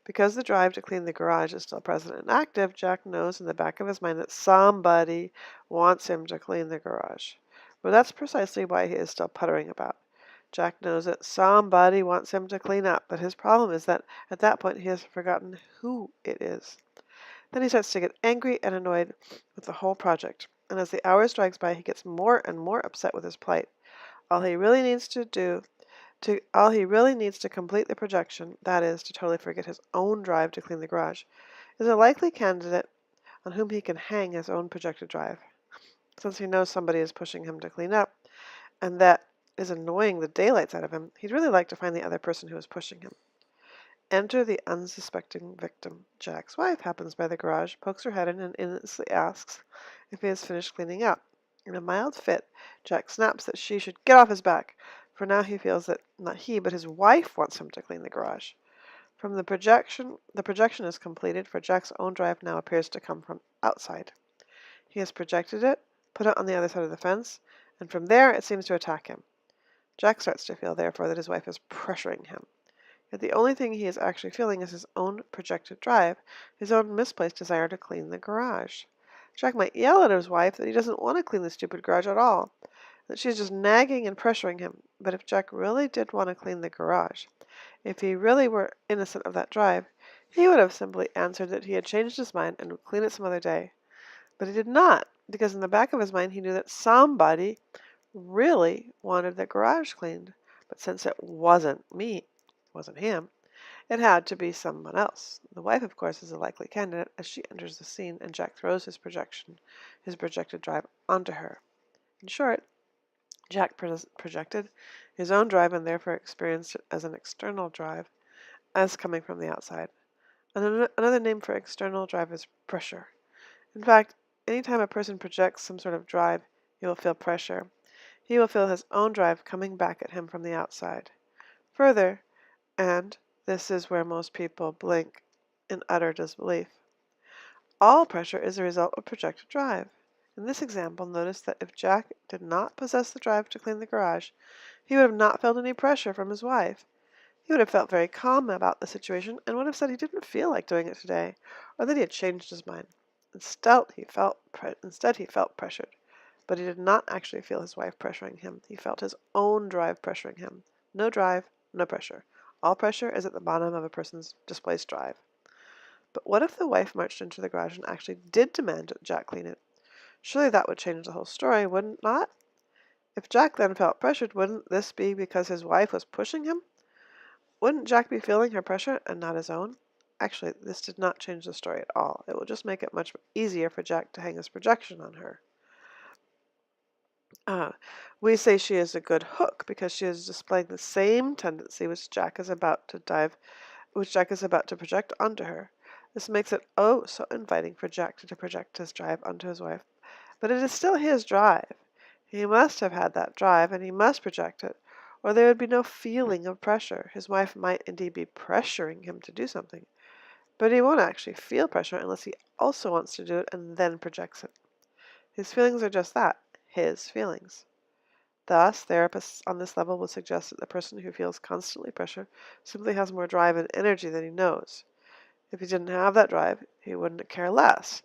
S1: Because the drive to clean the garage is still present and active, Jack knows in the back of his mind that somebody wants him to clean the garage. But that's precisely why he is still puttering about. Jack knows that somebody wants him to clean up, but his problem is that at that point he has forgotten who it is. Then he starts to get angry and annoyed with the whole project, and as the hours drags by, he gets more and more upset with his plight. All he really needs to complete the projection, that is, to totally forget his own drive to clean the garage, is a likely candidate on whom he can hang his own projected drive. Since he knows somebody is pushing him to clean up, and that is annoying the daylights out of him, he'd really like to find the other person who is pushing him. Enter the unsuspecting victim. Jack's wife happens by the garage, pokes her head in, and innocently asks if he has finished cleaning up. In a mild fit, Jack snaps that she should get off his back, for now he feels that not he, but his wife wants him to clean the garage. From the projection is completed, for Jack's own drive now appears to come from outside. He has projected it, put it on the other side of the fence, and from there it seems to attack him. Jack starts to feel, therefore, that his wife is pressuring him. Yet the only thing he is actually feeling is his own projected drive, his own misplaced desire to clean the garage. Jack might yell at his wife that he doesn't want to clean the stupid garage at all, that she's just nagging and pressuring him. But if Jack really did want to clean the garage, if he really were innocent of that drive, he would have simply answered that he had changed his mind and would clean it some other day. But he did not, because in the back of his mind he knew that somebody really wanted the garage cleaned. But since it wasn't him, it had to be someone else. The wife, of course, is a likely candidate as she enters the scene and Jack throws his projected drive onto her. In short, Jack projected his own drive and therefore experienced it as an external drive, as coming from the outside. And another name for external drive is pressure. In fact, anytime a person projects some sort of drive, he will feel pressure. He will feel his own drive coming back at him from the outside. Further, and this is where most people blink in utter disbelief, all pressure is a result of projected drive. In this example, notice that if Jack did not possess the drive to clean the garage, he would have not felt any pressure from his wife. He would have felt very calm about the situation and would have said he didn't feel like doing it today, or that he had changed his mind. Instead, he felt pressured. But he did not actually feel his wife pressuring him. He felt his own drive pressuring him. No drive, no pressure. All pressure is at the bottom of a person's displaced drive. But what if the wife marched into the garage and actually did demand that Jack clean it? Surely that would change the whole story, wouldn't it not? If Jack then felt pressured, wouldn't this be because his wife was pushing him? Wouldn't Jack be feeling her pressure and not his own? Actually, this did not change the story at all. It will just make it much easier for Jack to hang his projection on her. We say she is a good hook because she is displaying the same tendency which Jack is about to project onto her. This makes it oh so inviting for Jack to project his drive onto his wife. But it is still his drive. He must have had that drive, and he must project it, or there would be no feeling of pressure. His wife might indeed be pressuring him to do something, but he won't actually feel pressure unless he also wants to do it and then projects it. His feelings are just that, his feelings. Thus, therapists on this level would suggest that the person who feels constantly pressure simply has more drive and energy than he knows. If he didn't have that drive, he wouldn't care less.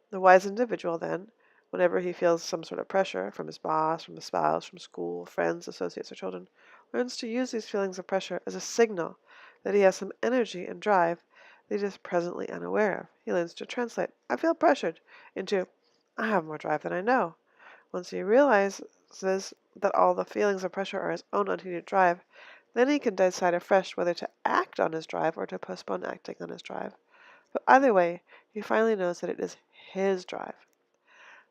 S1: The wise individual, then, whenever he feels some sort of pressure from his boss, from a spouse, from school, friends, associates, or children, learns to use these feelings of pressure as a signal that he has some energy and drive that he is presently unaware of. He learns to translate, I feel pressured, into, I have more drive than I know. Once he realizes that all the feelings of pressure are his own unheeded drive, then he can decide afresh whether to act on his drive or to postpone acting on his drive. But either way, he finally knows that it is his drive.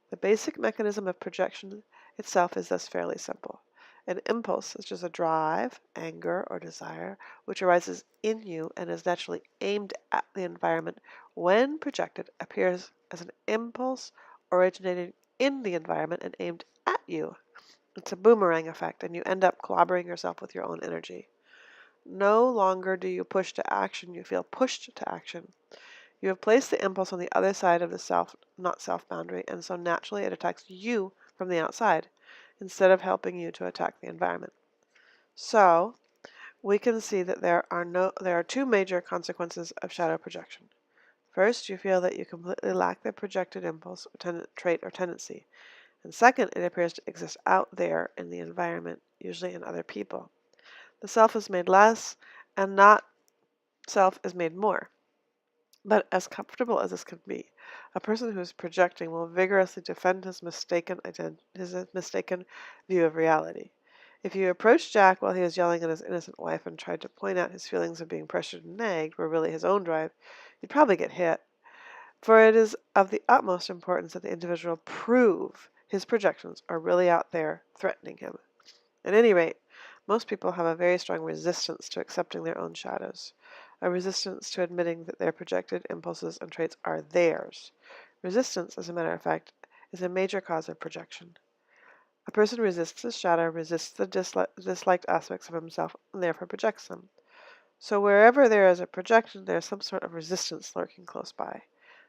S1: The basic mechanism of projection itself is thus fairly simple. An impulse is just a drive, anger, or desire which arises in you and is naturally aimed at the environment. When projected, appears as an impulse originating in the environment and aimed at you. It's a boomerang effect, and you end up clobbering yourself with your own energy. No longer do you push to action, you feel pushed to action. You have placed the impulse on the other side of the self, not self boundary, and so naturally it attacks you from the outside, instead of helping you to attack the environment. So, we can see that there are two major consequences of shadow projection. First, you feel that you completely lack the projected impulse, trait, or tendency. And second, it appears to exist out there in the environment, usually in other people. The self is made less, and not self is made more. But as comfortable as this can be, a person who is projecting will vigorously defend his mistaken view of reality. If you approached Jack while he was yelling at his innocent wife and tried to point out his feelings of being pressured and nagged were really his own drive, you'd probably get hit. For it is of the utmost importance that the individual prove his projections are really out there threatening him. At any rate, most people have a very strong resistance to accepting their own shadows, a resistance to admitting that their projected impulses and traits are theirs. Resistance, as a matter of fact, is a major cause of projection. A person resists his shadow, resists the disliked aspects of himself, and therefore projects them. So wherever there is a projection, there is some sort of resistance lurking close by.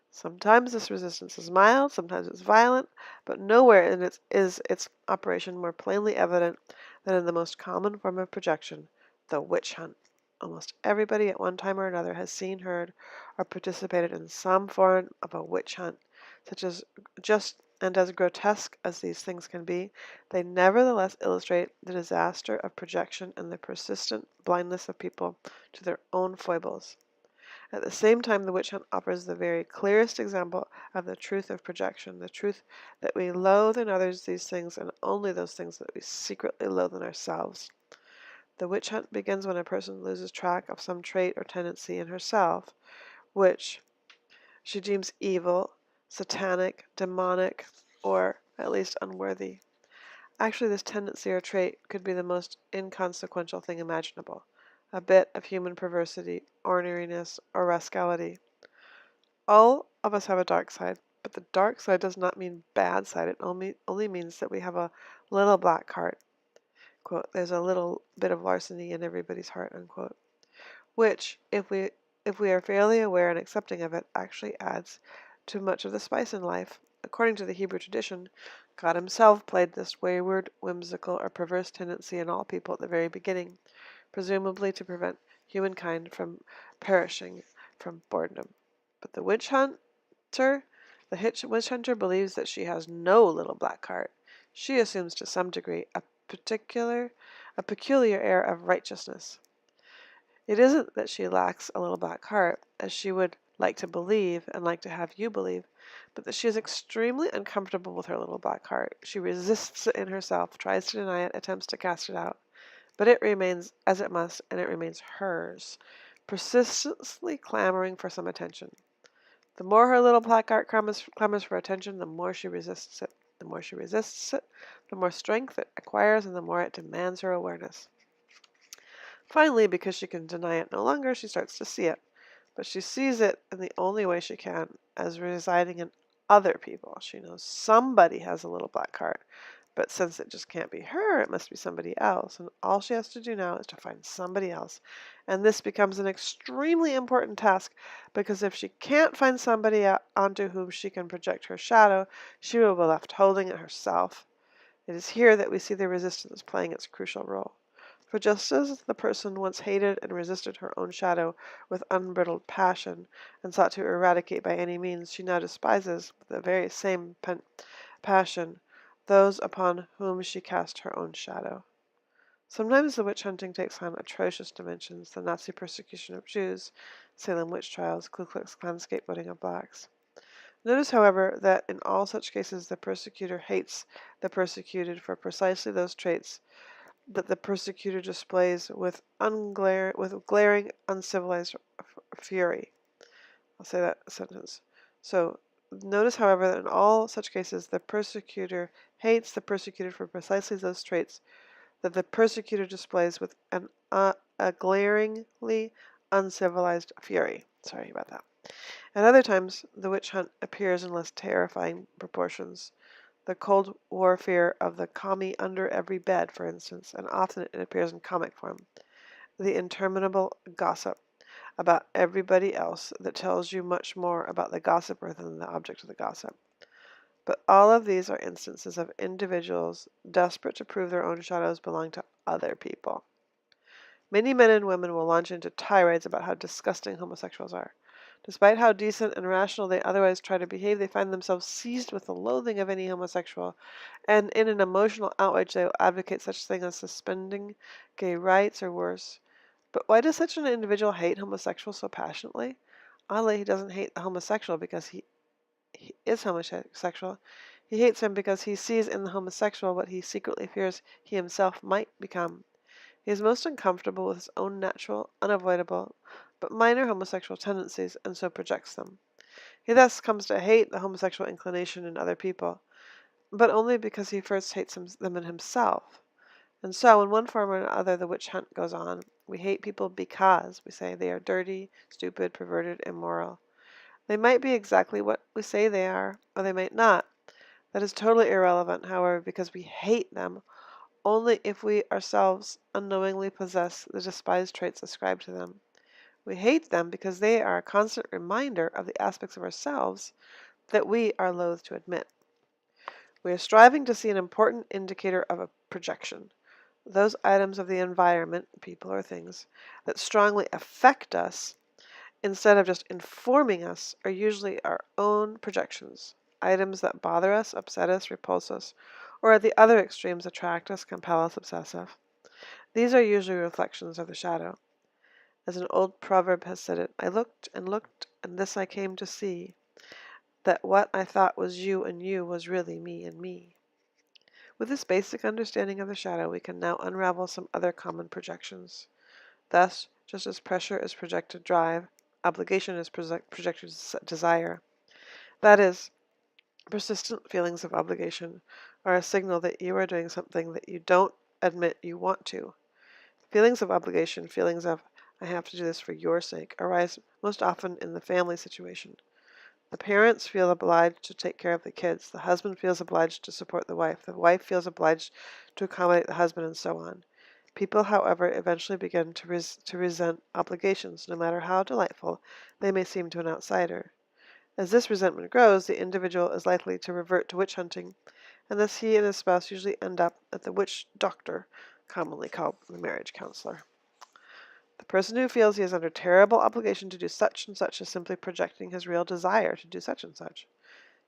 S1: Sometimes this resistance is mild, sometimes it's violent, but nowhere in its operation more plainly evident than in the most common form of projection, the witch hunt. Almost everybody at one time or another has seen, heard, or participated in some form of a witch hunt, such as as grotesque as these things can be, they nevertheless illustrate the disaster of projection and the persistent blindness of people to their own foibles. At the same time, the witch hunt offers the very clearest example of the truth of projection, the truth that we loathe in others these things and only those things that we secretly loathe in ourselves. The witch hunt begins when a person loses track of some trait or tendency in herself, which she deems evil, satanic, demonic, or at least unworthy. Actually, this tendency or trait could be the most inconsequential thing imaginable. A bit of human perversity, orneriness, or rascality. All of us have a dark side, but the dark side does not mean bad side. It only means that we have a little black heart. Quote, there's a little bit of larceny in everybody's heart, unquote. Which, if we are fairly aware and accepting of it, actually adds to much of the spice in life. According to the Hebrew tradition, God himself played this wayward, whimsical, or perverse tendency in all people at the very beginning, presumably to prevent humankind from perishing from boredom. But the witch hunter believes that she has no little black heart. She assumes to some degree a peculiar air of righteousness. It isn't that she lacks a little black heart, as she would like to believe and like to have you believe, but that she is extremely uncomfortable with her little black heart. She resists it in herself, tries to deny it, attempts to cast it out. But it remains as it must, and it remains hers, persistently clamoring for some attention. The more her little black heart clamors for attention, the more she resists it. The more she resists it, the more strength it acquires, and the more it demands her awareness. Finally, because she can deny it no longer, she starts to see it. But she sees it in the only way she can, as residing in other people. She knows somebody has a little black heart, But since it just can't be her, it must be somebody else. And all she has to do now is to find somebody else. And this becomes an extremely important task because if she can't find somebody onto whom she can project her shadow, she will be left holding it herself. It is here that we see the resistance playing its crucial role. For just as the person once hated and resisted her own shadow with unbridled passion and sought to eradicate by any means, she now despises with the very same passion those upon whom she cast her own shadow. Sometimes the witch hunting takes on atrocious dimensions, the Nazi persecution of Jews, Salem witch trials, Ku Klux Klan scapegoating of blacks. Notice, however, that in all such cases the persecutor hates the persecuted for precisely those traits that the persecutor displays with glaring, uncivilized fury. I'll say that sentence. So, notice, however, that in all such cases the persecutor hates the persecuted for precisely those traits that the persecutor displays with a glaringly uncivilized fury. Sorry about that. At other times, the witch hunt appears in less terrifying proportions. The Cold War fear of the commie under every bed, for instance, and often it appears in comic form. The interminable gossip about everybody else that tells you much more about the gossiper than the object of the gossip. But all of these are instances of individuals desperate to prove their own shadows belong to other people. Many men and women will launch into tirades about how disgusting homosexuals are. Despite how decent and rational they otherwise try to behave, they find themselves seized with the loathing of any homosexual, and in an emotional outrage they will advocate such things as suspending gay rights or worse. But why does such an individual hate homosexuals so passionately? Oddly, he doesn't hate the homosexual because he is homosexual. He hates him because he sees in the homosexual what he secretly fears he himself might become. He is most uncomfortable with his own natural, unavoidable, but minor homosexual tendencies, and so projects them. He thus comes to hate the homosexual inclination in other people, but only because he first hates them in himself. And so, in one form or another, the witch hunt goes on. We hate people because, we say, they are dirty, stupid, perverted, immoral. They might be exactly what we say they are, or they might not. That is totally irrelevant, however, because we hate them only if we ourselves unknowingly possess the despised traits ascribed to them. We hate them because they are a constant reminder of the aspects of ourselves that we are loath to admit. We are striving to see an important indicator of a projection. Those items of the environment, people or things, that strongly affect us instead of just informing us are usually our own projections. Items that bother us, upset us, repulse us, or at the other extremes attract us, compel us, obsess us. These are usually reflections of the shadow. As an old proverb has said it, I looked, and this I came to see, that what I thought was you and you was really me and me. With this basic understanding of the shadow, we can now unravel some other common projections. Thus, just as pressure is projected drive, obligation is projected desire. That is, persistent feelings of obligation are a signal that you are doing something that you don't admit you want to. Feelings of obligation, feelings of, I have to do this for your sake, arise most often in the family situation. The parents feel obliged to take care of the kids. The husband feels obliged to support the wife. The wife feels obliged to accommodate the husband, and so on. People, however, eventually begin to resent obligations, no matter how delightful they may seem to an outsider. As this resentment grows, the individual is likely to revert to witch hunting, and thus he and his spouse usually end up at the witch doctor, commonly called the marriage counselor. The person who feels he is under terrible obligation to do such and such is simply projecting his real desire to do such and such.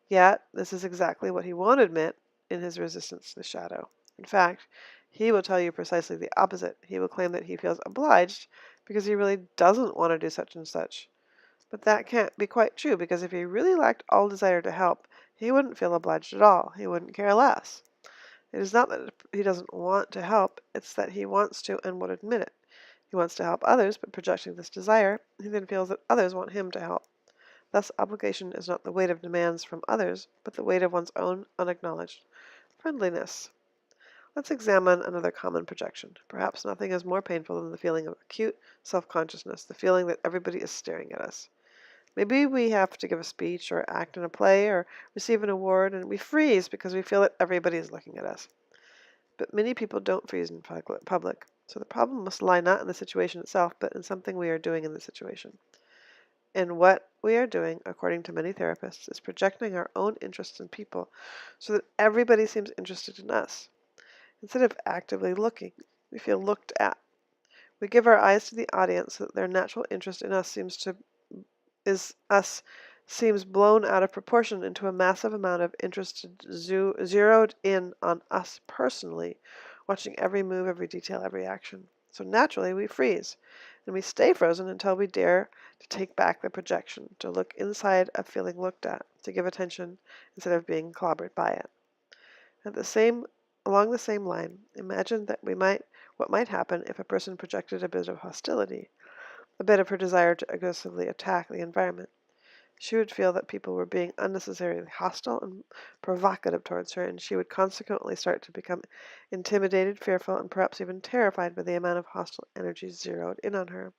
S1: Yet, this is exactly what he won't admit in his resistance to the shadow. In fact, he will tell you precisely the opposite. He will claim that he feels obliged because he really doesn't want to do such and such. But that can't be quite true, because if he really lacked all desire to help, he wouldn't feel obliged at all. He wouldn't care less. It is not that he doesn't want to help, it's that he wants to and won't admit it. He wants to help others, but projecting this desire, he then feels that others want him to help. Thus, obligation is not the weight of demands from others, but the weight of one's own unacknowledged friendliness. Let's examine another common projection. Perhaps nothing is more painful than the feeling of acute self-consciousness, the feeling that everybody is staring at us. Maybe we have to give a speech or act in a play or receive an award, and we freeze because we feel that everybody is looking at us. But many people don't freeze in public. So the problem must lie not in the situation itself, but in something we are doing in the situation. And what we are doing, according to many therapists, is projecting our own interests in people so that everybody seems interested in us. Instead of actively looking, we feel looked at. We give our eyes to the audience so that their natural interest in us seems blown out of proportion into a massive amount of interest zeroed in on us personally, watching every move, every detail, every action. So naturally we freeze, and we stay frozen until we dare to take back the projection, to look inside of feeling looked at, to give attention instead of being clobbered by it. Along the same line, imagine what might happen if a person projected a bit of hostility, a bit of her desire to aggressively attack the environment. She would feel that people were being unnecessarily hostile and provocative towards her, and she would consequently start to become intimidated, fearful, and perhaps even terrified by the amount of hostile energy zeroed in on her.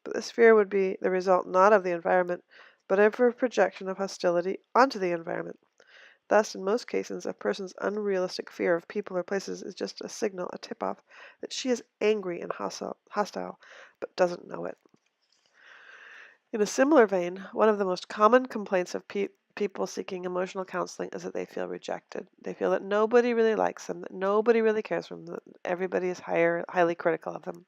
S1: But this fear would be the result not of the environment, but of her projection of hostility onto the environment. Thus, in most cases, a person's unrealistic fear of people or places is just a signal, a tip-off, that she is angry and hostile, but doesn't know it. In a similar vein, one of the most common complaints of people seeking emotional counseling is that they feel rejected. They feel that nobody really likes them, that nobody really cares for them, that everybody is highly critical of them.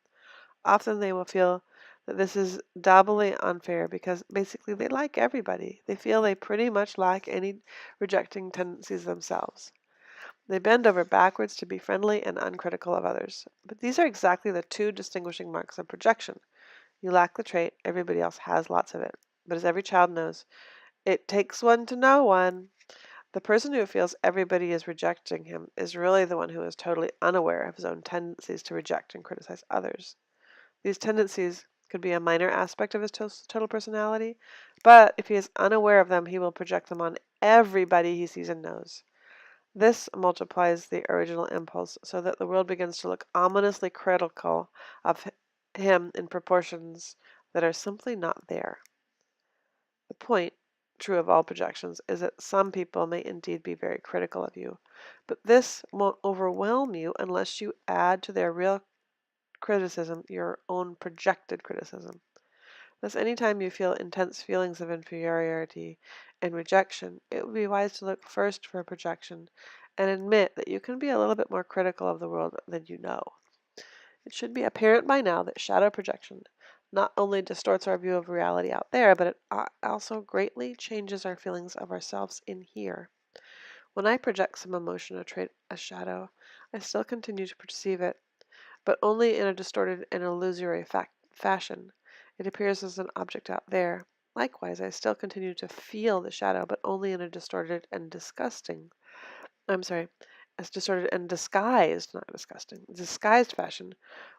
S1: Often they will feel that this is doubly unfair because basically they like everybody. They feel they pretty much lack any rejecting tendencies themselves. They bend over backwards to be friendly and uncritical of others. But these are exactly the two distinguishing marks of projection. You lack the trait, everybody else has lots of it. But as every child knows, it takes one to know one. The person who feels everybody is rejecting him is really the one who is totally unaware of his own tendencies to reject and criticize others. These tendencies could be a minor aspect of his total personality, but if he is unaware of them, he will project them on everybody he sees and knows. This multiplies the original impulse so that the world begins to look ominously critical of him in proportions that are simply not there. The point, true of all projections, is that some people may indeed be very critical of you, but this won't overwhelm you unless you add to their real criticism your own projected criticism. Thus, any time you feel intense feelings of inferiority and rejection, it would be wise to look first for a projection and admit that you can be a little bit more critical of the world than you know. It should be apparent by now that shadow projection not only distorts our view of reality out there, but it also greatly changes our feelings of ourselves in here. When I project some emotion or trait as shadow, I still continue to perceive it, but only in a distorted and illusory fashion. It appears as an object out there. Likewise, I still continue to feel the shadow, but only in a as distorted and disguised, not disgusting, disguised fashion.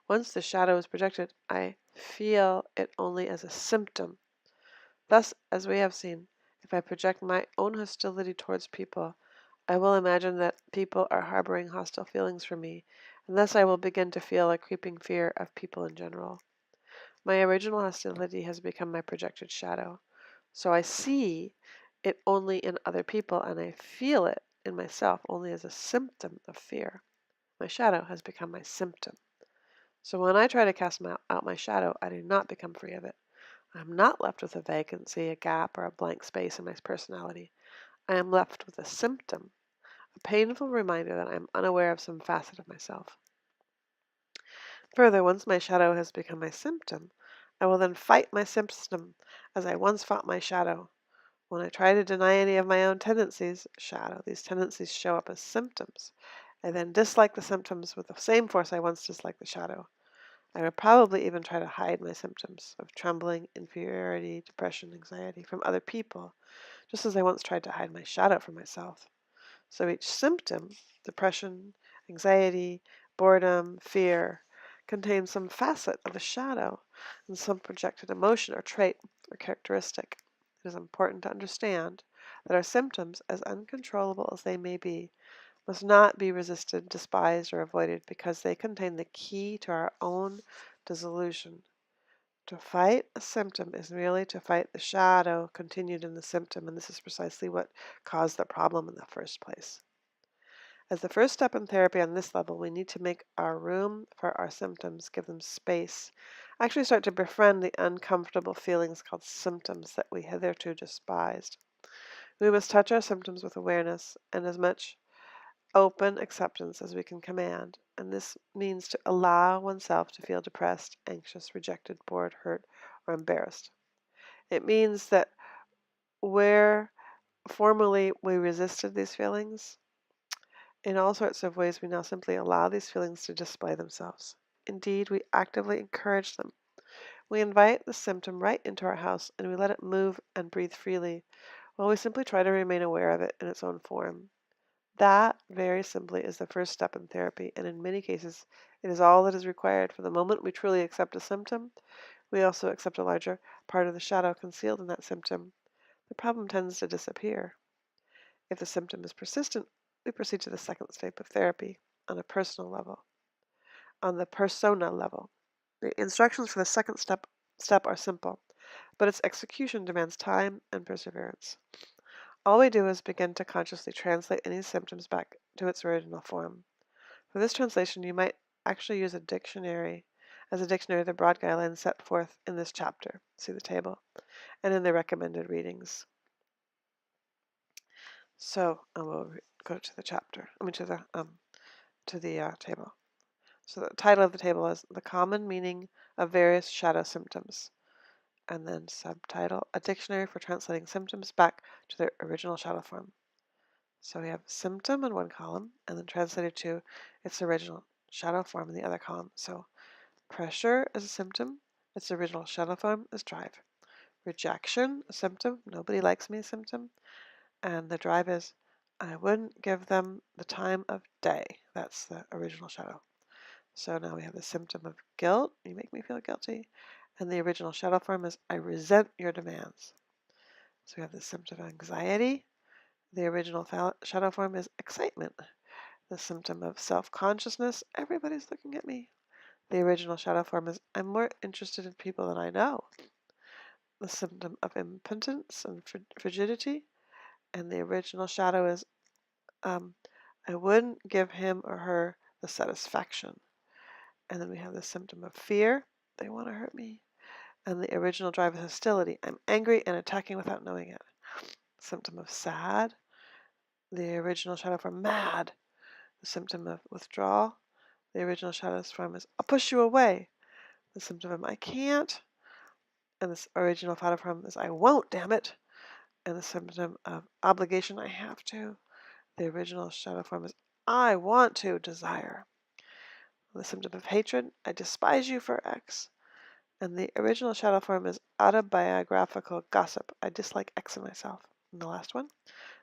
S1: Once the shadow is projected, I feel it only as a symptom. Thus, as we have seen, if I project my own hostility towards people, I will imagine that people are harboring hostile feelings for me, and thus I will begin to feel a creeping fear of people in general. My original hostility has become my projected shadow. So I see it only in other people, and I feel it in myself only as a symptom of fear. My shadow has become my symptom. So when I try to cast out my shadow, I do not become free of it. I am not left with a vacancy, a gap, or a blank space in my personality. I am left with a symptom, a painful reminder that I am unaware of some facet of myself. Further, once my shadow has become my symptom, I will then fight my symptom as I once fought my shadow. When I try to deny any of my own tendencies, these tendencies show up as symptoms. I then dislike the symptoms with the same force I once disliked the shadow. I would probably even try to hide my symptoms of trembling, inferiority, depression, anxiety from other people, just as I once tried to hide my shadow from myself. So each symptom, depression, anxiety, boredom, fear, contains some facet of a shadow and some projected emotion or trait or characteristic. It is important to understand that our symptoms, as uncontrollable as they may be, must not be resisted, despised, or avoided because they contain the key to our own dissolution. To fight a symptom is merely to fight the shadow continued in the symptom, and this is precisely what caused the problem in the first place. As the first step in therapy on this level, we need to make our room for our symptoms, give them space, actually start to befriend the uncomfortable feelings called symptoms that we hitherto despised. We must touch our symptoms with awareness and as much open acceptance as we can command, and this means to allow oneself to feel depressed, anxious, rejected, bored, hurt, or embarrassed. It means that where formerly we resisted these feelings, in all sorts of ways we now simply allow these feelings to display themselves. Indeed, we actively encourage them. We invite the symptom right into our house and we let it move and breathe freely, while we simply try to remain aware of it in its own form. That, very simply, is the first step in therapy, and in many cases, it is all that is required. For the moment we truly accept a symptom, we also accept a larger part of the shadow concealed in that symptom. The problem tends to disappear. If the symptom is persistent, we proceed to the second step of therapy on a personal level, on the persona level. The instructions for the second step are simple, but its execution demands time and perseverance. All we do is begin to consciously translate any symptoms back to its original form. For this translation, you might actually use a dictionary, the broad guidelines set forth in this chapter, see the table, and in the recommended readings. So I will go to the chapter, to the table. So the title of the table is The Common Meaning of Various Shadow Symptoms. And then subtitle, A Dictionary for Translating Symptoms Back to their Original Shadow Form. So we have symptom in one column, and then translated to its original shadow form in the other column. So pressure is a symptom, its original shadow form is drive. Rejection, a symptom, nobody likes me, symptom, and the drive is I wouldn't give them the time of day. That's the original shadow. So now we have the symptom of guilt, you make me feel guilty, and the original shadow form is I resent your demands. So we have the symptom of anxiety, the original shadow form is excitement. The symptom of self-consciousness, everybody's looking at me. The original shadow form is I'm more interested in people than I know. The symptom of impotence and frigidity, and the original shadow is I wouldn't give him or her the satisfaction. And then we have the symptom of fear, they want to hurt me. And the original drive is hostility, I'm angry and attacking without knowing it. Symptom of sad, the original shadow form mad. The symptom of withdrawal, the original shadow form is I'll push you away. The symptom of I can't, and this original shadow form is I won't, damn it. And the symptom of obligation, I have to. The original shadow form is I want to, desire. The symptom of hatred, I despise you for X. And the original shadow form is autobiographical gossip, I dislike X in myself. And the last one,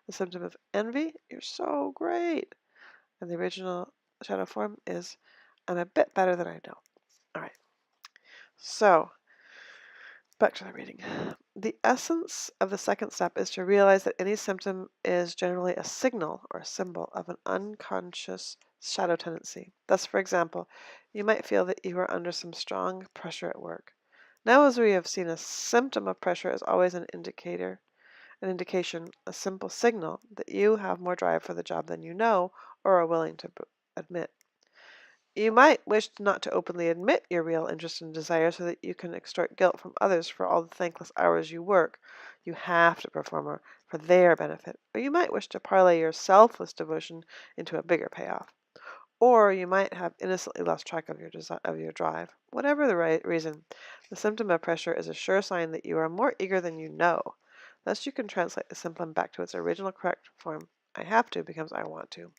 S1: the symptom of envy, you're so great. And the original shadow form is I'm a bit better than I know. All right. So, back to the reading. The essence of the second step is to realize that any symptom is generally a signal or symbol of an unconscious shadow tendency. Thus, for example, you might feel that you are under some strong pressure at work. Now, as we have seen, a symptom of pressure is always an indication, a simple signal that you have more drive for the job than you know or are willing to admit. You might wish not to openly admit your real interest and desire so that you can extort guilt from others for all the thankless hours you work. You have to perform for their benefit. Or you might wish to parlay your selfless devotion into a bigger payoff. Or you might have innocently lost track of your drive. Whatever the reason, the symptom of pressure is a sure sign that you are more eager than you know. Thus you can translate the symptom back to its original correct form. I have to becomes I want to.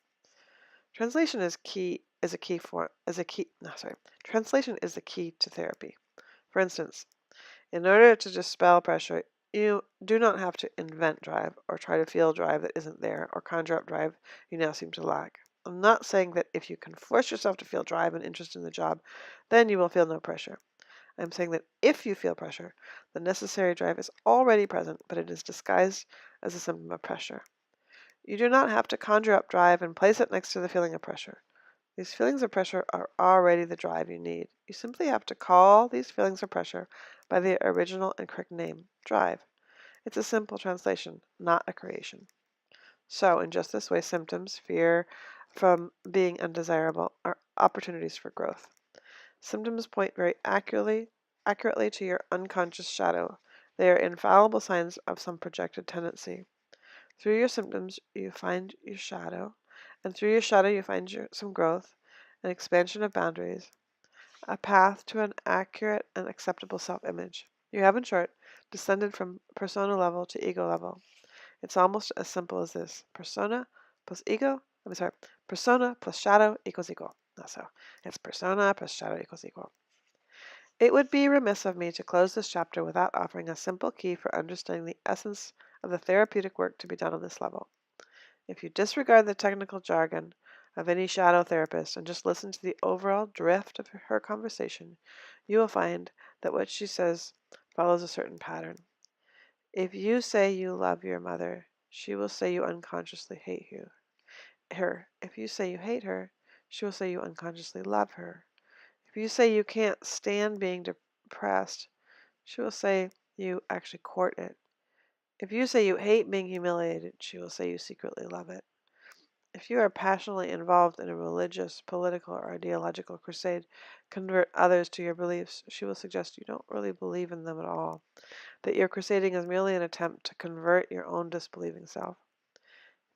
S1: Translation is the key to therapy. For instance, in order to dispel pressure, you do not have to invent drive or try to feel drive that isn't there or conjure up drive you now seem to lack. I'm not saying that if you can force yourself to feel drive and interest in the job, then you will feel no pressure. I'm saying that if you feel pressure, the necessary drive is already present, but it is disguised as a symptom of pressure. You do not have to conjure up drive and place it next to the feeling of pressure. These feelings of pressure are already the drive you need. You simply have to call these feelings of pressure by the original and correct name, drive. It's a simple translation, not a creation. So, in just this way, symptoms, fear from being undesirable, are opportunities for growth. Symptoms point very accurately to your unconscious shadow. They are infallible signs of some projected tendency. Through your symptoms, you find your shadow, and through your shadow, you find some growth, an expansion of boundaries, a path to an accurate and acceptable self-image. You have, in short, descended from persona level to ego level. It's almost as simple as this. Persona plus shadow equals ego. Not so. It's persona plus shadow equals ego. It would be remiss of me to close this chapter without offering a simple key for understanding the essence of the therapeutic work to be done on this level. If you disregard the technical jargon of any shadow therapist and just listen to the overall drift of her conversation, you will find that what she says follows a certain pattern. If you say you love your mother, she will say you unconsciously hate her. If you say you hate her, she will say you unconsciously love her. If you say you can't stand being depressed, she will say you actually court it. If you say you hate being humiliated, she will say you secretly love it. If you are passionately involved in a religious, political, or ideological crusade, convert others to your beliefs, she will suggest you don't really believe in them at all, that your crusading is merely an attempt to convert your own disbelieving self.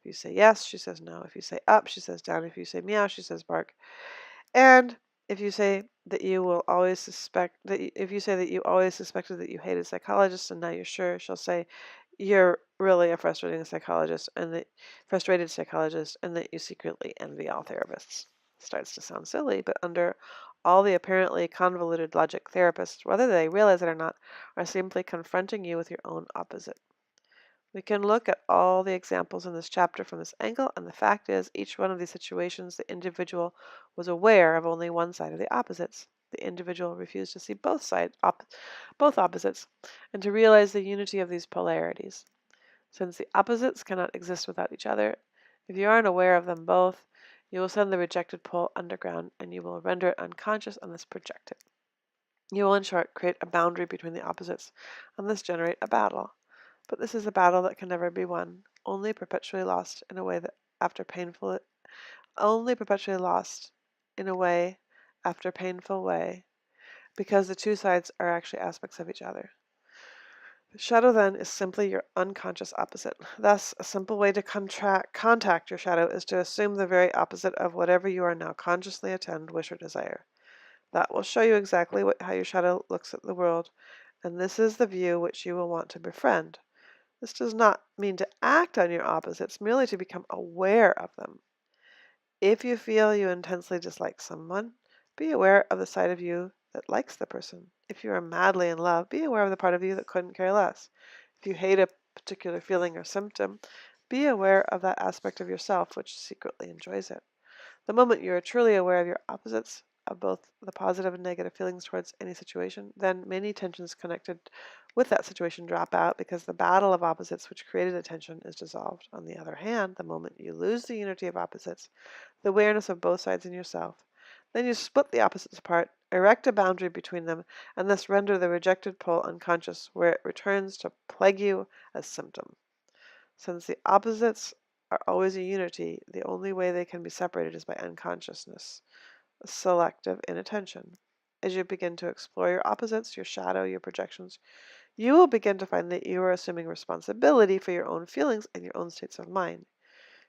S1: If you say yes, she says no. If you say up, she says down. If you say meow, she says bark. And if you say that you will always suspect that if you say that you always suspected that you hated psychologists and now you're sure, she'll say you're really a frustrated psychologist and that you secretly envy all therapists. Starts to sound silly, but under all the apparently convoluted logic, therapists, whether they realize it or not, are simply confronting you with your own opposite. We can look at all the examples in this chapter from this angle, and the fact is, each one of these situations, the individual was aware of only one side of the opposites. The individual refused to see both opposites, and to realize the unity of these polarities. Since the opposites cannot exist without each other, if you aren't aware of them both, you will send the rejected pole underground, and you will render it unconscious and thus project it. You will, in short, create a boundary between the opposites, and thus generate a battle. But this is a battle that can never be won, only perpetually lost in a way after painful way, because the two sides are actually aspects of each other. The shadow then is simply your unconscious opposite. Thus, a simple way to contact your shadow is to assume the very opposite of whatever you are now consciously attend, wish, or desire. That will show you exactly how your shadow looks at the world, and this is the view which you will want to befriend. This does not mean to act on your opposites, merely to become aware of them. If you feel you intensely dislike someone, be aware of the side of you that likes the person. If you are madly in love, be aware of the part of you that couldn't care less. If you hate a particular feeling or symptom, be aware of that aspect of yourself which secretly enjoys it. The moment you are truly aware of your opposites, of both the positive and negative feelings towards any situation, then many tensions connected with that situation drop out because the battle of opposites which created the tension is dissolved. On the other hand, the moment you lose the unity of opposites, the awareness of both sides in yourself, then you split the opposites apart, erect a boundary between them, and thus render the rejected pole unconscious, where it returns to plague you as symptom. Since the opposites are always a unity, the only way they can be separated is by unconsciousness, selective inattention. As you begin to explore your opposites, your shadow, your projections, you will begin to find that you are assuming responsibility for your own feelings and your own states of mind.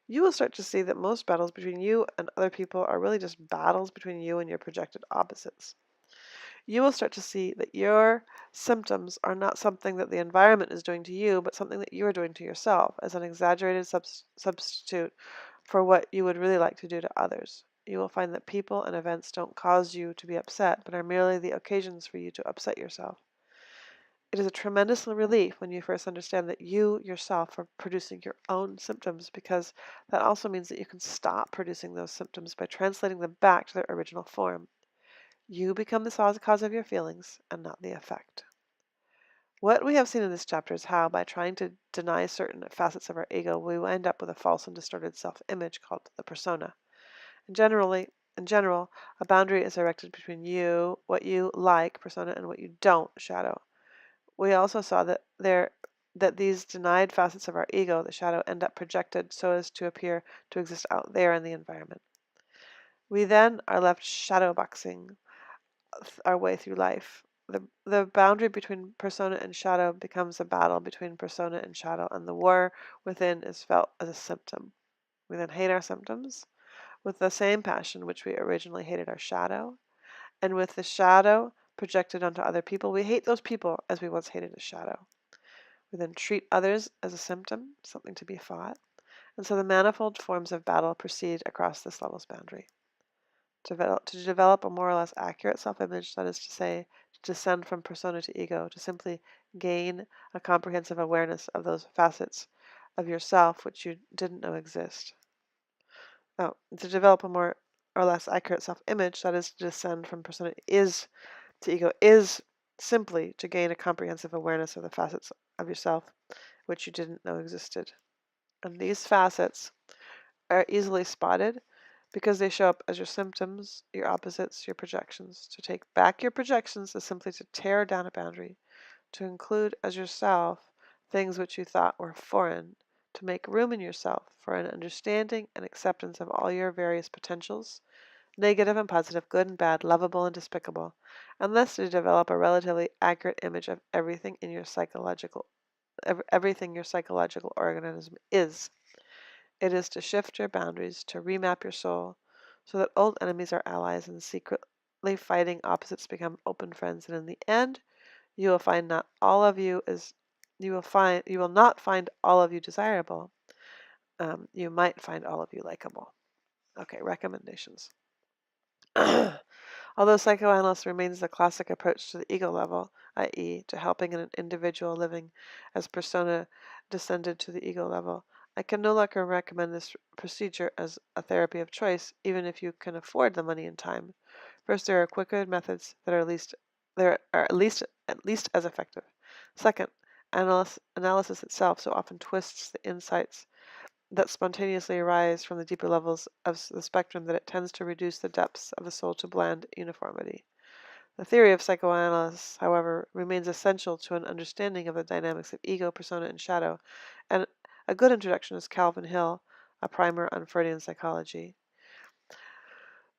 S1: You will start to see that most battles between you and other people are really just battles between you and your projected opposites. You will start to see that your symptoms are not something that the environment is doing to you, but something that you are doing to yourself as an exaggerated substitute for what you would really like to do to others. You will find that people and events don't cause you to be upset, but are merely the occasions for you to upset yourself. It is a tremendous relief when you first understand that you yourself are producing your own symptoms, because that also means that you can stop producing those symptoms by translating them back to their original form. You become the cause of your feelings and not the effect. What we have seen in this chapter is how, by trying to deny certain facets of our ego, we end up with a false and distorted self-image called the persona. In general, a boundary is erected between you, what you like, persona, and what you don't, shadow. We also saw that these denied facets of our ego, the shadow, end up projected so as to appear to exist out there in the environment. We then are left shadow boxing our way through life. The boundary between persona and shadow becomes a battle between persona and shadow, and the war within is felt as a symptom. We then hate our symptoms with the same passion which we originally hated our shadow, and with the shadow projected onto other people, we hate those people as we once hated a shadow. We then treat others as a symptom, something to be fought, and so the manifold forms of battle proceed across this level's boundary. To develop a more or less accurate self-image, that is to say, to descend from persona to ego, to simply gain a comprehensive awareness of those facets of yourself which you didn't know exist. To develop a more or less accurate self-image, that is to descend from persona to ego, is simply to gain a comprehensive awareness of the facets of yourself which you didn't know existed. And these facets are easily spotted because they show up as your symptoms, your opposites, your projections. To take back your projections is simply to tear down a boundary, to include as yourself things which you thought were foreign, to make room in yourself for an understanding and acceptance of all your various potentials, negative and positive, good and bad, lovable and despicable, and thus to develop a relatively accurate image of everything your psychological organism is. It is to shift your boundaries, to remap your soul, so that old enemies are allies and secretly fighting opposites become open friends, and in the end, you will find not all of you is you will not find all of you desirable. You might find all of you likable. Okay, recommendations. Although psychoanalysis remains the classic approach to the ego level, i.e., to helping an individual living as persona descended to the ego level, I can no longer recommend this procedure as a therapy of choice, even if you can afford the money and time. First, there are quicker methods that are at least as effective. Second, analysis itself so often twists the insights that spontaneously arise from the deeper levels of the spectrum that it tends to reduce the depths of the soul to bland uniformity. The theory of psychoanalysis, however, remains essential to an understanding of the dynamics of ego, persona, and shadow, and a good introduction is Calvin Hill, A Primer on Freudian Psychology.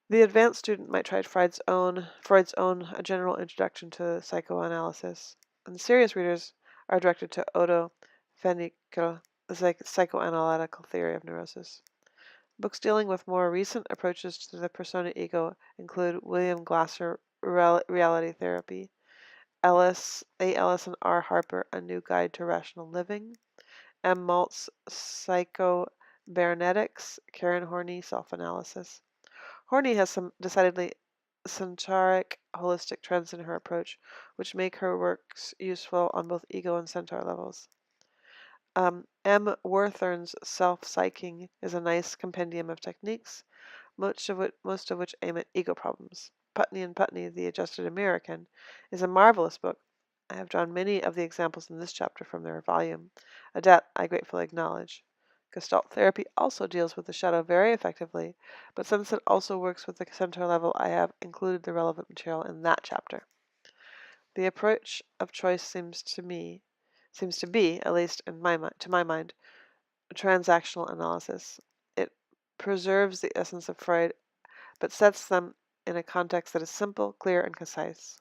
S1: The advanced student might try Freud's own A General Introduction to Psychoanalysis, and serious readers are directed to Odo Fenikel, The Psychoanalytical Theory of Neurosis. Books dealing with more recent approaches to the persona-ego include William Glasser, Reality Therapy, Ellis and R. Harper, A New Guide to Rational Living, M. Maltz, Psychobernetics, Karen Horney, Self-Analysis. Horney has some decidedly centric, holistic trends in her approach, which make her works useful on both ego and centaur levels. M. Werthern's Self-Psyching is a nice compendium of techniques, most of which aim at ego problems. Putney and Putney, The Adjusted American, is a marvelous book. I have drawn many of the examples in this chapter from their volume, a debt I gratefully acknowledge. Gestalt therapy also deals with the shadow very effectively, but since it also works with the centaur level, I have included the relevant material in that chapter. The approach of choice seems to be, at least to my mind, transactional analysis. It preserves the essence of Freud, but sets them in a context that is simple, clear, and concise.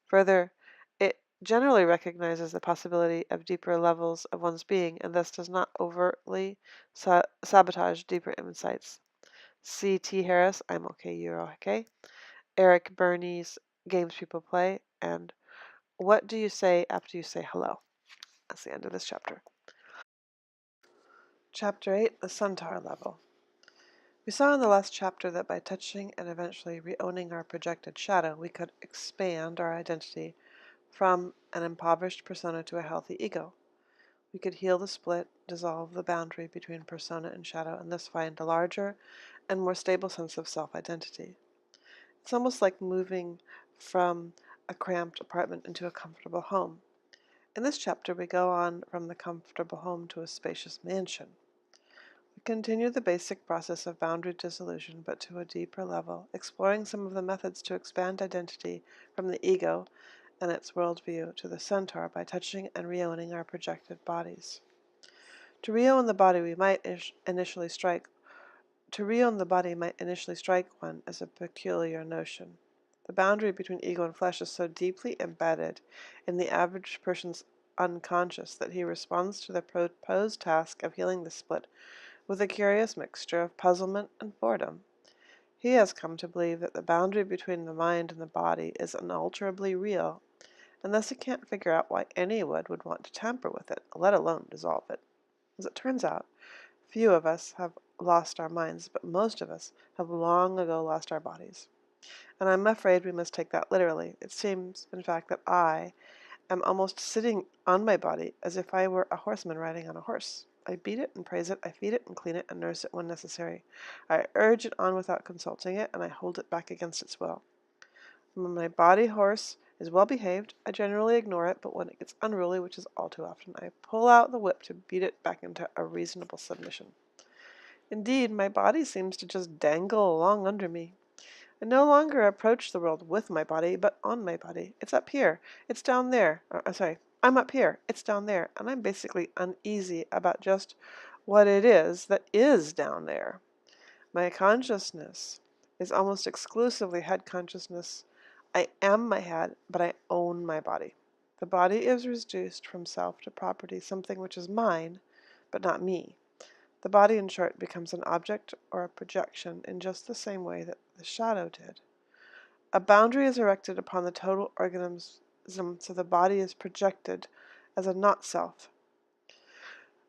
S1: Further, it generally recognizes the possibility of deeper levels of one's being and thus does not overtly sabotage deeper insights. C. T. Harris, I'm okay, you're okay. Eric Berney's Games People Play, and What Do You Say After You Say Hello? That's the end of this chapter. Chapter 8, The Centaur Level. We saw in the last chapter that by touching and eventually re-owning our projected shadow, we could expand our identity from an impoverished persona to a healthy ego. We could heal the split, dissolve the boundary between persona and shadow, and thus find a larger and more stable sense of self-identity. It's almost like moving from a cramped apartment into a comfortable home. In this chapter, we go on from the comfortable home to a spacious mansion. We continue the basic process of boundary dissolution, but to a deeper level, exploring some of the methods to expand identity from the ego and its worldview to the centaur by touching and reowning our projected bodies. To reown the body might initially strike one as a peculiar notion. The boundary between ego and flesh is so deeply embedded in the average person's unconscious that he responds to the proposed task of healing the split with a curious mixture of puzzlement and boredom. He has come to believe that the boundary between the mind and the body is unalterably real, and thus he can't figure out why anyone would want to tamper with it, let alone dissolve it. As it turns out, few of us have lost our minds, but most of us have long ago lost our bodies. And I'm afraid we must take that literally. It seems, in fact, that I am almost sitting on my body as if I were a horseman riding on a horse. I beat it and praise it, I feed it and clean it and nurse it when necessary. I urge it on without consulting it, and I hold it back against its will. When my body horse is well behaved, I generally ignore it, but when it gets unruly, which is all too often, I pull out the whip to beat it back into a reasonable submission. Indeed, my body seems to just dangle along under me. I no longer approach the world with my body, but on my body. It's up here. It's down there. I'm up here. It's down there. And I'm basically uneasy about just what it is that is down there. My consciousness is almost exclusively head consciousness. I am my head, but I own my body. The body is reduced from self to property, something which is mine, but not me. The body, in short, becomes an object or a projection in just the same way that the shadow did. A boundary is erected upon the total organism, so the body is projected as a not-self.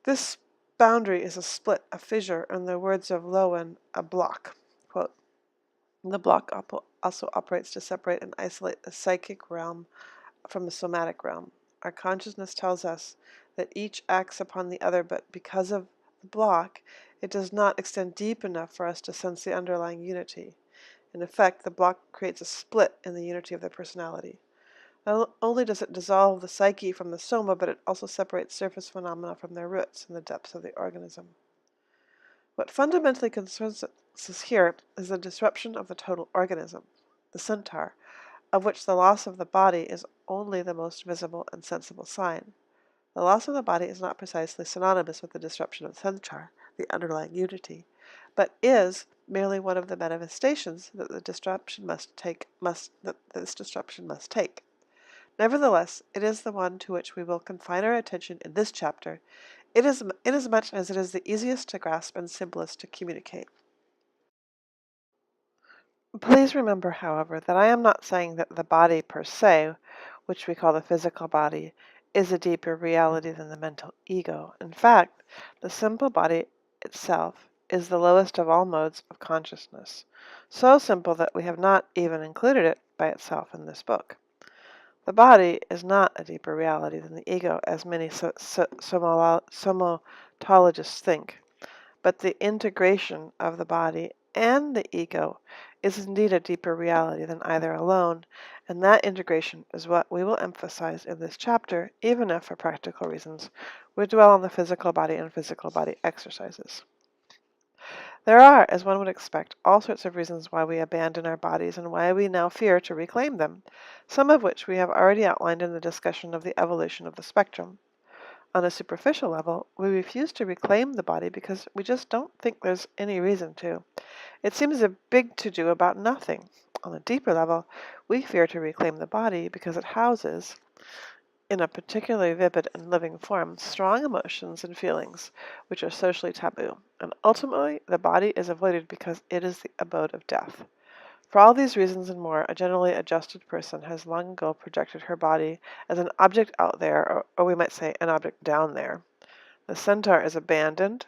S1: This boundary is a split, a fissure, in the words of Lowen, a block. Quote, the block also operates to separate and isolate the psychic realm from the somatic realm. Our consciousness tells us that each acts upon the other, but because of the block, it does not extend deep enough for us to sense the underlying unity. In effect, the block creates a split in the unity of the personality. Not only does it dissolve the psyche from the soma, but it also separates surface phenomena from their roots in the depths of the organism. What fundamentally concerns us here is the disruption of the total organism, the centaur, of which the loss of the body is only the most visible and sensible sign. The loss of the body is not precisely synonymous with the disruption of the centaur, the underlying unity, but is merely one of the manifestations that this disruption must take. Nevertheless, it is the one to which we will confine our attention in this chapter, inasmuch as it is the easiest to grasp and simplest to communicate. Please remember, however, that I am not saying that the body per se, which we call the physical body, is a deeper reality than the mental ego. In fact, the simple body itself is the lowest of all modes of consciousness, so simple that we have not even included it by itself in this book. The body is not a deeper reality than the ego, as many somatologists think, but the integration of the body and the ego is indeed a deeper reality than either alone, and that integration is what we will emphasize in this chapter, even if, for practical reasons, we dwell on the physical body and physical body exercises. There are, as one would expect, all sorts of reasons why we abandon our bodies and why we now fear to reclaim them, some of which we have already outlined in the discussion of the evolution of the spectrum. On a superficial level, we refuse to reclaim the body because we just don't think there's any reason to. It seems a big to-do about nothing. On a deeper level, we fear to reclaim the body because it houses, in a particularly vivid and living form, strong emotions and feelings which are socially taboo, and ultimately the body is avoided because it is the abode of death. For all these reasons and more, a generally adjusted person has long ago projected her body as an object out there, or we might say an object down there. The centaur is abandoned,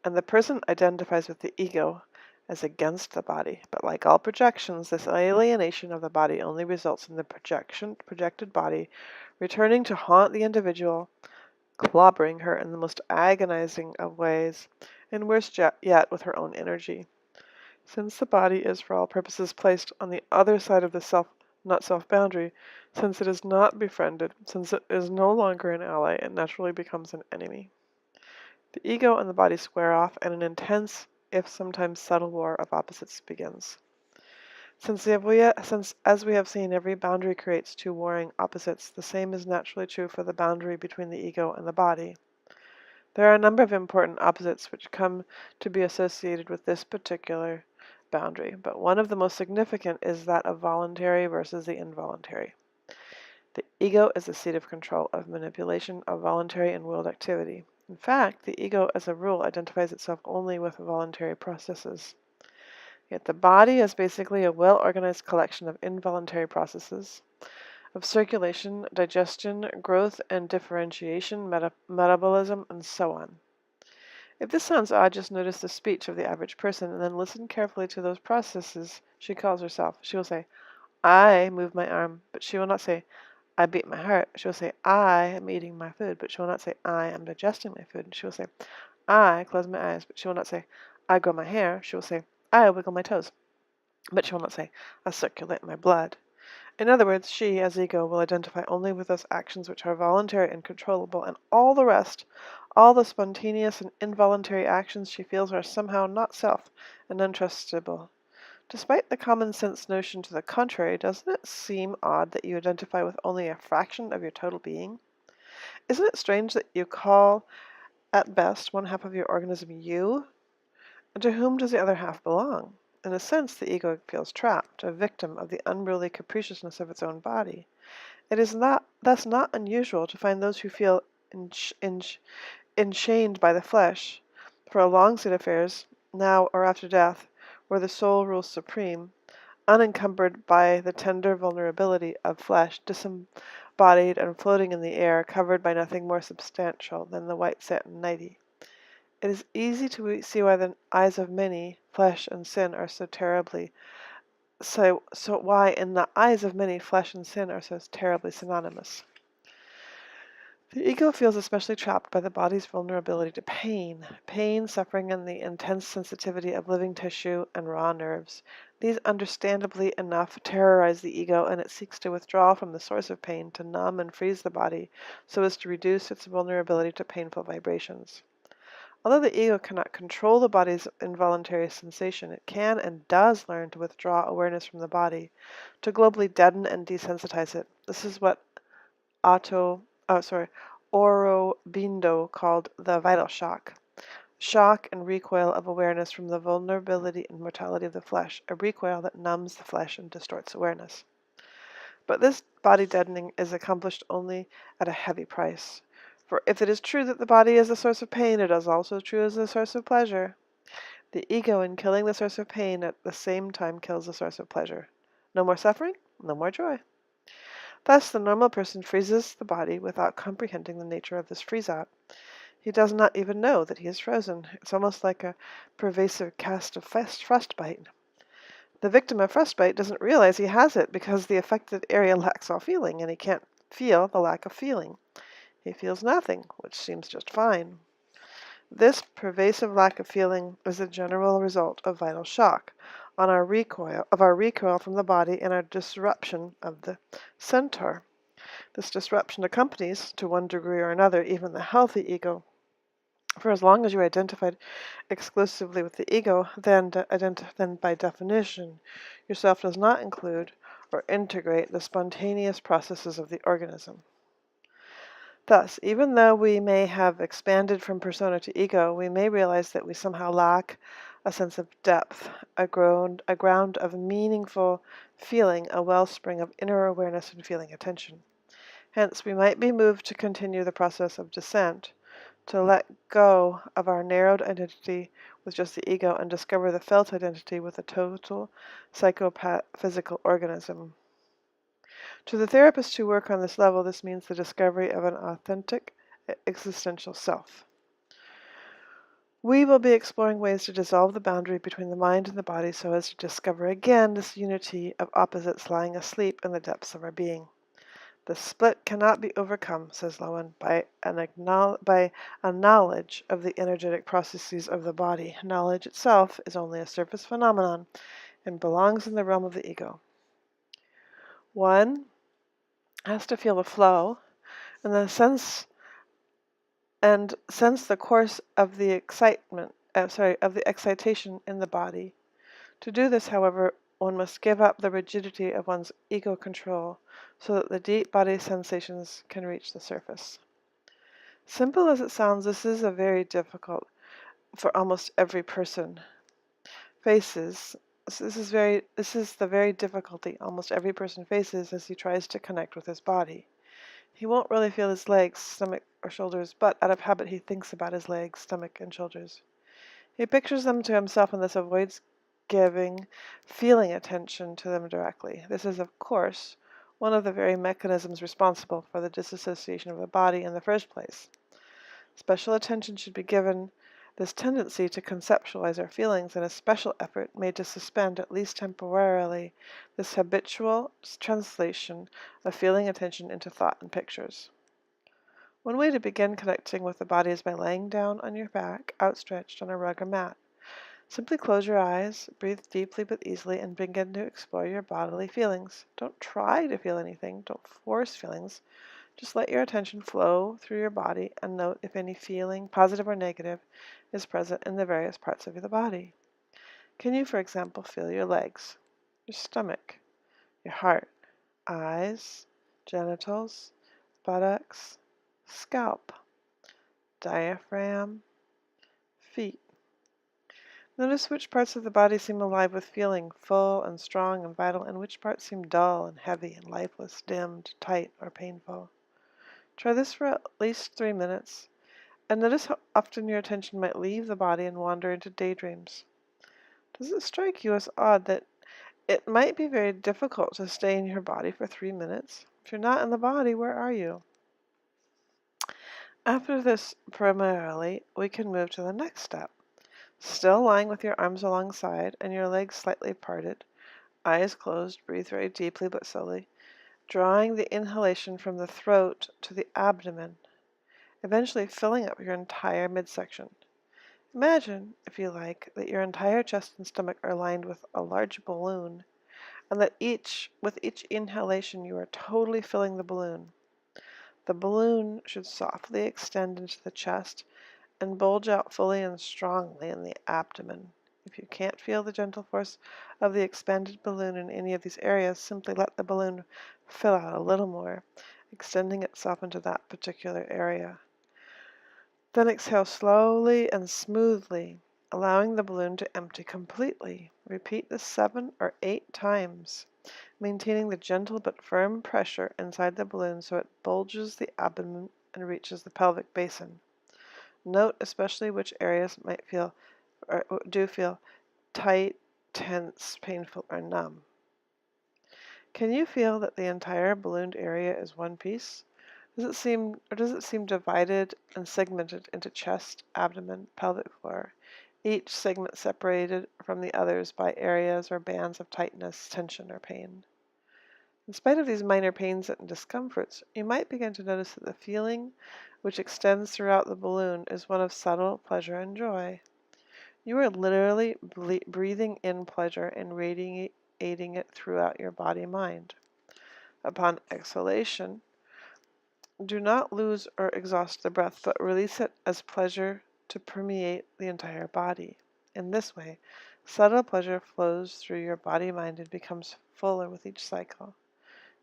S1: and the person identifies with the ego as against the body. But like all projections, this alienation of the body only results in the projected body returning to haunt the individual, clobbering her in the most agonizing of ways, and worse yet, with her own energy. Since the body is for all purposes placed on the other side of the not-self boundary, since it is not befriended, since it is no longer an ally, it naturally becomes an enemy. The ego and the body square off, and an intense, if sometimes subtle war of opposites begins. Since as we have seen, every boundary creates two warring opposites, the same is naturally true for the boundary between the ego and the body. There are a number of important opposites which come to be associated with this particular boundary, but one of the most significant is that of voluntary versus the involuntary. The ego is the seat of control, of manipulation, of voluntary and willed activity. In fact, the ego, as a rule, identifies itself only with voluntary processes. Yet the body is basically a well-organized collection of involuntary processes of circulation, digestion, growth and differentiation, metabolism, and so on. If this sounds odd, just notice the speech of the average person and then listen carefully to those processes she calls herself. She will say, I move my arm, but she will not say, I beat my heart. She will say, I am eating my food, but she will not say, I am digesting my food. She will say, I close my eyes, but she will not say, I grow my hair. She will say, I wiggle my toes, but she will not say, I circulate my blood. In other words, she, as ego, will identify only with those actions which are voluntary and controllable, and all the rest, all the spontaneous and involuntary actions she feels are somehow not self and untrustable. Despite the common sense notion to the contrary, doesn't it seem odd that you identify with only a fraction of your total being? Isn't it strange that you call, at best, one half of your organism you? And to whom does the other half belong? In a sense, the ego feels trapped, a victim of the unruly capriciousness of its own body. It is thus not unusual to find those who feel enchained by the flesh, for a long state of affairs, now or after death, where the soul rules supreme, unencumbered by the tender vulnerability of flesh, disembodied and floating in the air, covered by nothing more substantial than the white satin nightie. It is easy to see why the eyes of many, flesh and sin are why in the eyes of many flesh and sin are so terribly synonymous. The ego feels especially trapped by the body's vulnerability to pain, suffering, and the intense sensitivity of living tissue and raw nerves. These, understandably enough, terrorize the ego, and it seeks to withdraw from the source of pain, to numb and freeze the body, so as to reduce its vulnerability to painful vibrations. Although the ego cannot control the body's involuntary sensation, it can and does learn to withdraw awareness from the body, to globally deaden and desensitize it. This is what Aurobindo called the vital shock. Shock and recoil of awareness from the vulnerability and mortality of the flesh, a recoil that numbs the flesh and distorts awareness. But this body deadening is accomplished only at a heavy price. For if it is true that the body is the source of pain, it is also true as the source of pleasure. The ego, in killing the source of pain, at the same time kills the source of pleasure. No more suffering, no more joy. Thus, the normal person freezes the body without comprehending the nature of this freeze-out. He does not even know that he is frozen. It's almost like a pervasive cast of frostbite. The victim of frostbite doesn't realize he has it because the affected area lacks all feeling, and he can't feel the lack of feeling. He feels nothing, which seems just fine. This pervasive lack of feeling is the general result of vital shock, of our recoil from the body and our disruption of the centaur. This disruption accompanies, to one degree or another, even the healthy ego. For as long as you are identified exclusively with the ego, then by definition, yourself does not include or integrate the spontaneous processes of the organism. Thus, even though we may have expanded from persona to ego, we may realize that we somehow lack a sense of depth, a ground of meaningful feeling, a wellspring of inner awareness and feeling attention. Hence, we might be moved to continue the process of descent, to let go of our narrowed identity with just the ego and discover the felt identity with a total psychophysical organism. To the therapists who work on this level, this means the discovery of an authentic existential self. We will be exploring ways to dissolve the boundary between the mind and the body so as to discover again this unity of opposites lying asleep in the depths of our being. The split cannot be overcome, says Lowen, by a knowledge of the energetic processes of the body. Knowledge itself is only a surface phenomenon and belongs in the realm of the ego. One has to feel the flow and sense the course of the excitation in the body. To do this, however, one must give up the rigidity of one's ego control so that the deep body sensations can reach the surface. Simple as it sounds, this is a very difficult for almost every person faces. This is the very difficulty almost every person faces as he tries to connect with his body. He won't really feel his legs, stomach, or shoulders, but out of habit he thinks about his legs, stomach, and shoulders. He pictures them to himself and thus avoids feeling attention to them directly. This is, of course, one of the very mechanisms responsible for the disassociation of the body in the first place. Special attention should be given this tendency to conceptualize our feelings and a special effort made to suspend, at least temporarily, this habitual translation of feeling attention into thought and pictures. One way to begin connecting with the body is by laying down on your back, outstretched on a rug or mat. Simply close your eyes, breathe deeply but easily, and begin to explore your bodily feelings. Don't try to feel anything, don't force feelings. Just let your attention flow through your body and note if any feeling, positive or negative, is present in the various parts of the body. Can you, for example, feel your legs, your stomach, your heart, eyes, genitals, buttocks, scalp, diaphragm, feet? Notice which parts of the body seem alive with feeling, full and strong and vital, and which parts seem dull and heavy and lifeless, dimmed, tight, or painful. Try this for at least 3 minutes, and notice how often your attention might leave the body and wander into daydreams. Does it strike you as odd that it might be very difficult to stay in your body for 3 minutes? If you're not in the body, where are you? After this primarily, we can move to the next step. Still lying with your arms alongside and your legs slightly parted, eyes closed, breathe very deeply but slowly, drawing the inhalation from the throat to the abdomen, eventually filling up your entire midsection. Imagine, if you like, that your entire chest and stomach are lined with a large balloon, and that with each inhalation you are totally filling the balloon. The balloon should softly extend into the chest and bulge out fully and strongly in the abdomen. If you can't feel the gentle force of the expanded balloon in any of these areas, simply let the balloon fill out a little more, extending itself into that particular area. Then exhale slowly and smoothly, allowing the balloon to empty completely. Repeat this 7 or 8 times, maintaining the gentle but firm pressure inside the balloon so it bulges the abdomen and reaches the pelvic basin. Note especially which areas might feel or do feel tight, tense, painful, or numb. Can you feel that the entire ballooned area is one piece? Does it seem divided and segmented into chest, abdomen, pelvic floor, each segment separated from the others by areas or bands of tightness, tension, or pain? In spite of these minor pains and discomforts, you might begin to notice that the feeling which extends throughout the balloon is one of subtle pleasure and joy. You are literally breathing in pleasure and radiating it throughout your body-mind. Upon exhalation, do not lose or exhaust the breath, but release it as pleasure to permeate the entire body. In this way, subtle pleasure flows through your body-mind and becomes fuller with each cycle.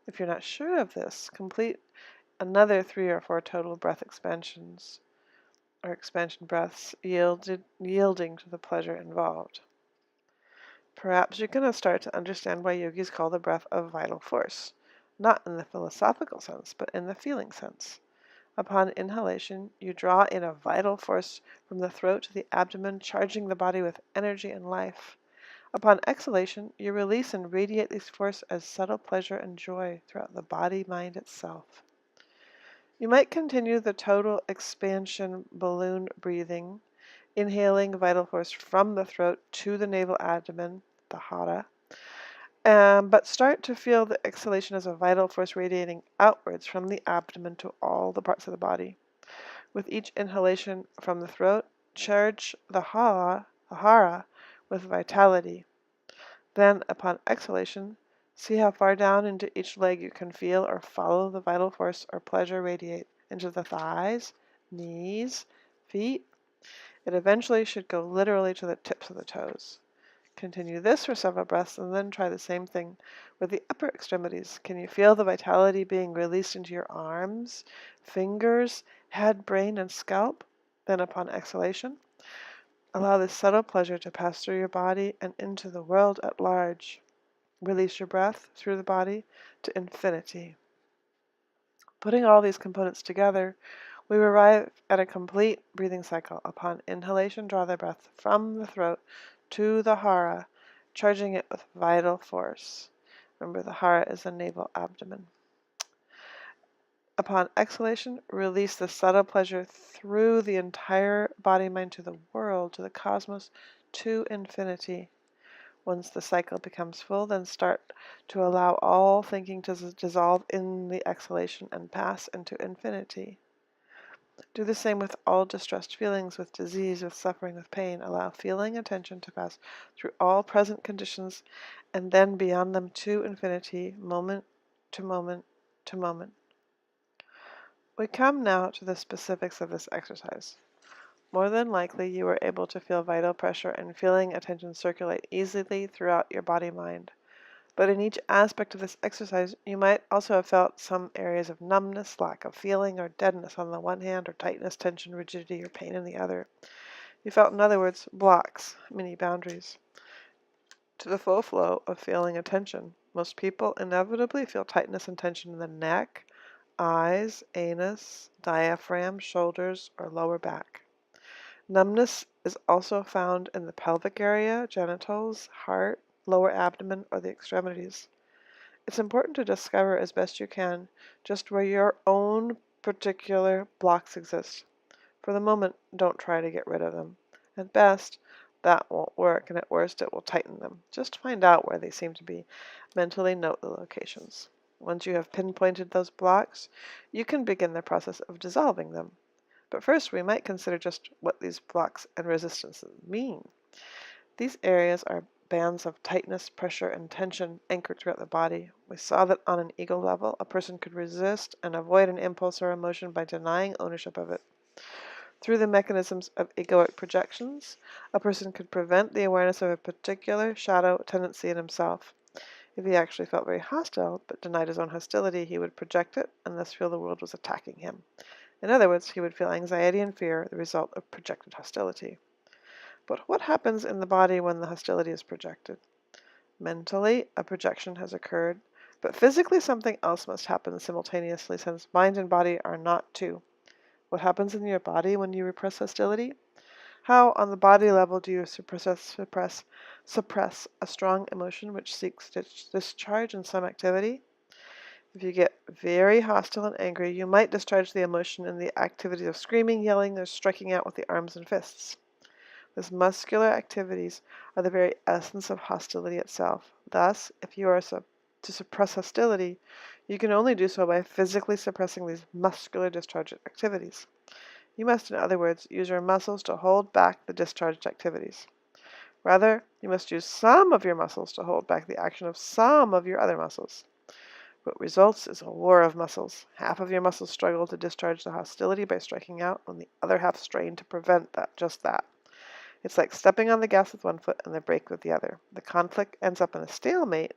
S1: If you're not sure of this, complete another 3 or 4 total breath expansions or expansion breaths, yielding to the pleasure involved. Perhaps you're going to start to understand why yogis call the breath a vital force, not in the philosophical sense, but in the feeling sense. Upon inhalation, you draw in a vital force from the throat to the abdomen, charging the body with energy and life. Upon exhalation, you release and radiate this force as subtle pleasure and joy throughout the body-mind itself. You might continue the total expansion balloon breathing, inhaling vital force from the throat to the navel abdomen, the hara, but start to feel the exhalation as a vital force radiating outwards from the abdomen to all the parts of the body. With each inhalation from the throat, charge the hara with vitality. Then, upon exhalation, see how far down into each leg you can feel or follow the vital force or pleasure radiate into the thighs, knees, feet. It eventually should go literally to the tips of the toes. Continue this for several breaths and then try the same thing with the upper extremities. Can you feel the vitality being released into your arms, fingers, head, brain, and scalp? Then upon exhalation, allow this subtle pleasure to pass through your body and into the world at large. Release your breath through the body to infinity. Putting all these components together, we arrive at a complete breathing cycle. Upon inhalation, draw the breath from the throat to the hara, charging it with vital force. Remember, the hara is the navel abdomen. Upon exhalation, release the subtle pleasure through the entire body-mind to the world, to the cosmos, to infinity. Once the cycle becomes full, then start to allow all thinking to dissolve in the exhalation and pass into infinity. Do the same with all distressed feelings, with disease, with suffering, with pain. Allow feeling and attention to pass through all present conditions and then beyond them to infinity, moment to moment to moment. We come now to the specifics of this exercise. More than likely, you were able to feel vital pressure and feeling attention circulate easily throughout your body-mind. But in each aspect of this exercise, you might also have felt some areas of numbness, lack of feeling, or deadness on the one hand, or tightness, tension, rigidity, or pain in the other. You felt, in other words, blocks, mini boundaries, to the full flow of feeling attention. Most people inevitably feel tightness and tension in the neck, eyes, anus, diaphragm, shoulders, or lower back. Numbness is also found in the pelvic area, genitals, heart, lower abdomen, or the extremities. It's important to discover as best you can just where your own particular blocks exist. For the moment, don't try to get rid of them. At best, that won't work, and at worst, it will tighten them. Just find out where they seem to be. Mentally note the locations. Once you have pinpointed those blocks, you can begin the process of dissolving them. But first, we might consider just what these blocks and resistances mean. These areas are bands of tightness, pressure, and tension anchored throughout the body. We saw that on an ego level, a person could resist and avoid an impulse or emotion by denying ownership of it. Through the mechanisms of egoic projections, a person could prevent the awareness of a particular shadow tendency in himself. If he actually felt very hostile, but denied his own hostility, he would project it and thus feel the world was attacking him. In other words, he would feel anxiety and fear, the result of projected hostility. But what happens in the body when the hostility is projected? Mentally, a projection has occurred, but physically something else must happen simultaneously, since mind and body are not two. What happens in your body when you repress hostility? How, on the body level, do you suppress a strong emotion which seeks discharge in some activity? If you get very hostile and angry, you might discharge the emotion in the activities of screaming, yelling, or striking out with the arms and fists. These muscular activities are the very essence of hostility itself. Thus, if you are to suppress hostility, you can only do so by physically suppressing these muscular discharge activities. You must, in other words, use your muscles to hold back the discharged activities. Rather, you must use some of your muscles to hold back the action of some of your other muscles. What results is a war of muscles. Half of your muscles struggle to discharge the hostility by striking out, and the other half strain to prevent just that. It's like stepping on the gas with one foot and the brake with the other. The conflict ends up in a stalemate,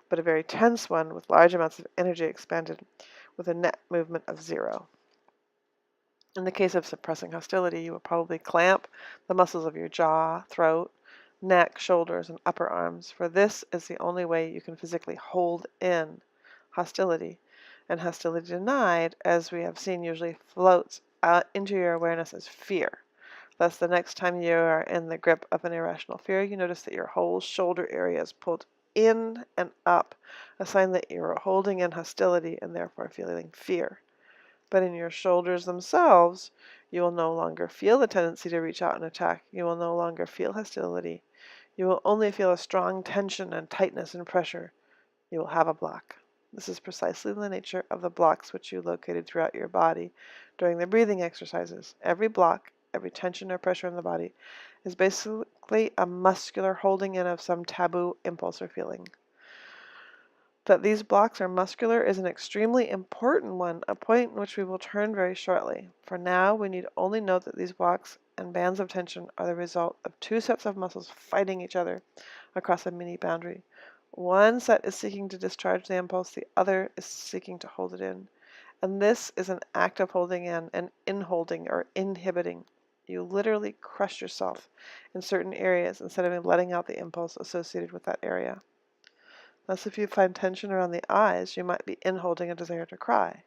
S1: but a very tense one with large amounts of energy expended, with a net movement of zero. In the case of suppressing hostility, you will probably clamp the muscles of your jaw, throat, neck, shoulders, and upper arms, for this is the only way you can physically hold in hostility. And hostility denied, as we have seen, usually floats out into your awareness as fear. Thus, the next time you are in the grip of an irrational fear, you notice that your whole shoulder area is pulled in and up, a sign that you are holding in hostility and therefore feeling fear. But in your shoulders themselves, you will no longer feel the tendency to reach out and attack. You will no longer feel hostility. You will only feel a strong tension and tightness and pressure. You will have a block. This is precisely the nature of the blocks which you located throughout your body during the breathing exercises. Every block, every tension or pressure in the body is basically a muscular holding in of some taboo impulse or feeling. That these blocks are muscular is an extremely important one, a point in which we will turn very shortly. For now, we need only note that these blocks and bands of tension are the result of two sets of muscles fighting each other across a mini boundary. One set is seeking to discharge the impulse, the other is seeking to hold it in. And this is an act of holding in and inholding or inhibiting. You literally crush yourself in certain areas instead of letting out the impulse associated with that area. Thus, if you find tension around the eyes, you might be inholding a desire to cry.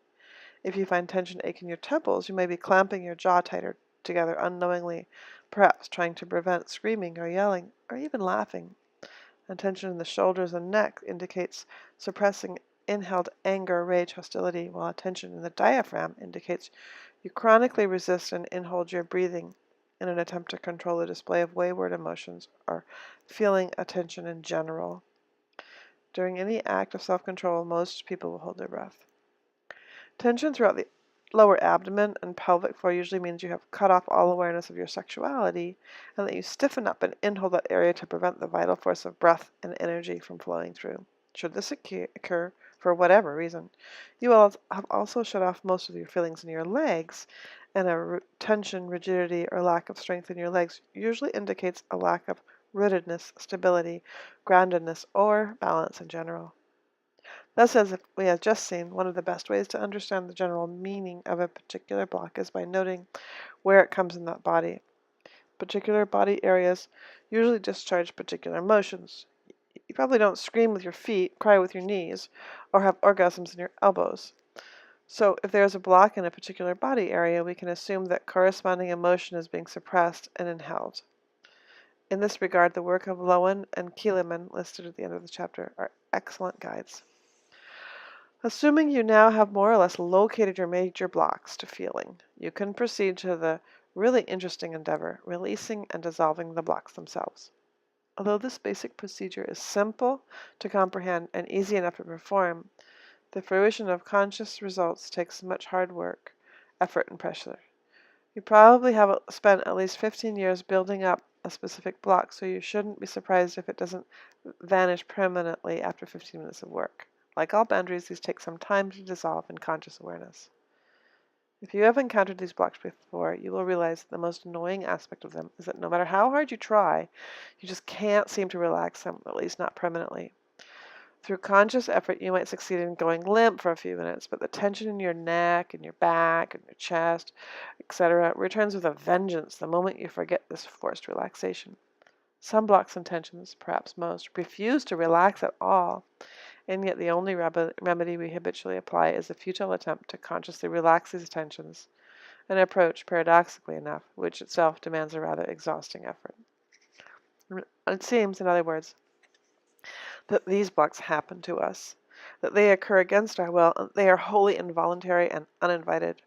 S1: If you find tension ache in your temples, you may be clamping your jaw tighter together unknowingly, perhaps trying to prevent screaming or yelling or even laughing. And tension in the shoulders and neck indicates suppressing inhaled anger, rage, hostility, while a tension in the diaphragm indicates you chronically resist and inhold your breathing in an attempt to control the display of wayward emotions or feeling a tension in general. During any act of self-control, most people will hold their breath. Tension throughout the lower abdomen and pelvic floor usually means you have cut off all awareness of your sexuality and that you stiffen up and inhold that area to prevent the vital force of breath and energy from flowing through. Should this occur for whatever reason, you will have also shut off most of your feelings in your legs, and a tension, rigidity, or lack of strength in your legs usually indicates a lack of rootedness, stability, groundedness, or balance in general. Thus, as we have just seen, one of the best ways to understand the general meaning of a particular block is by noting where it comes in that body. Particular body areas usually discharge particular emotions. You probably don't scream with your feet, cry with your knees, or have orgasms in your elbows. So if there is a block in a particular body area, we can assume that corresponding emotion is being suppressed and inhaled. In this regard, the work of Lowen and Kieleman, listed at the end of the chapter, are excellent guides. Assuming you now have more or less located your major blocks to feeling, you can proceed to the really interesting endeavor, releasing and dissolving the blocks themselves. Although this basic procedure is simple to comprehend and easy enough to perform, the fruition of conscious results takes much hard work, effort, and pressure. You probably have spent at least 15 years building up a specific block, so you shouldn't be surprised if it doesn't vanish permanently after 15 minutes of work. Like all boundaries, these take some time to dissolve in conscious awareness. If you have encountered these blocks before, you will realize that the most annoying aspect of them is that no matter how hard you try, you just can't seem to relax them, at least not permanently. Through conscious effort, you might succeed in going limp for a few minutes, but the tension in your neck and your back and your chest, etc., returns with a vengeance the moment you forget this forced relaxation. Some blocks and tensions, perhaps most, refuse to relax at all, and yet the only remedy we habitually apply is a futile attempt to consciously relax these tensions, an approach, paradoxically enough, which itself demands a rather exhausting effort. It seems, in other words, that these blocks happen to us, that they occur against our will, and they are wholly involuntary and uninvited.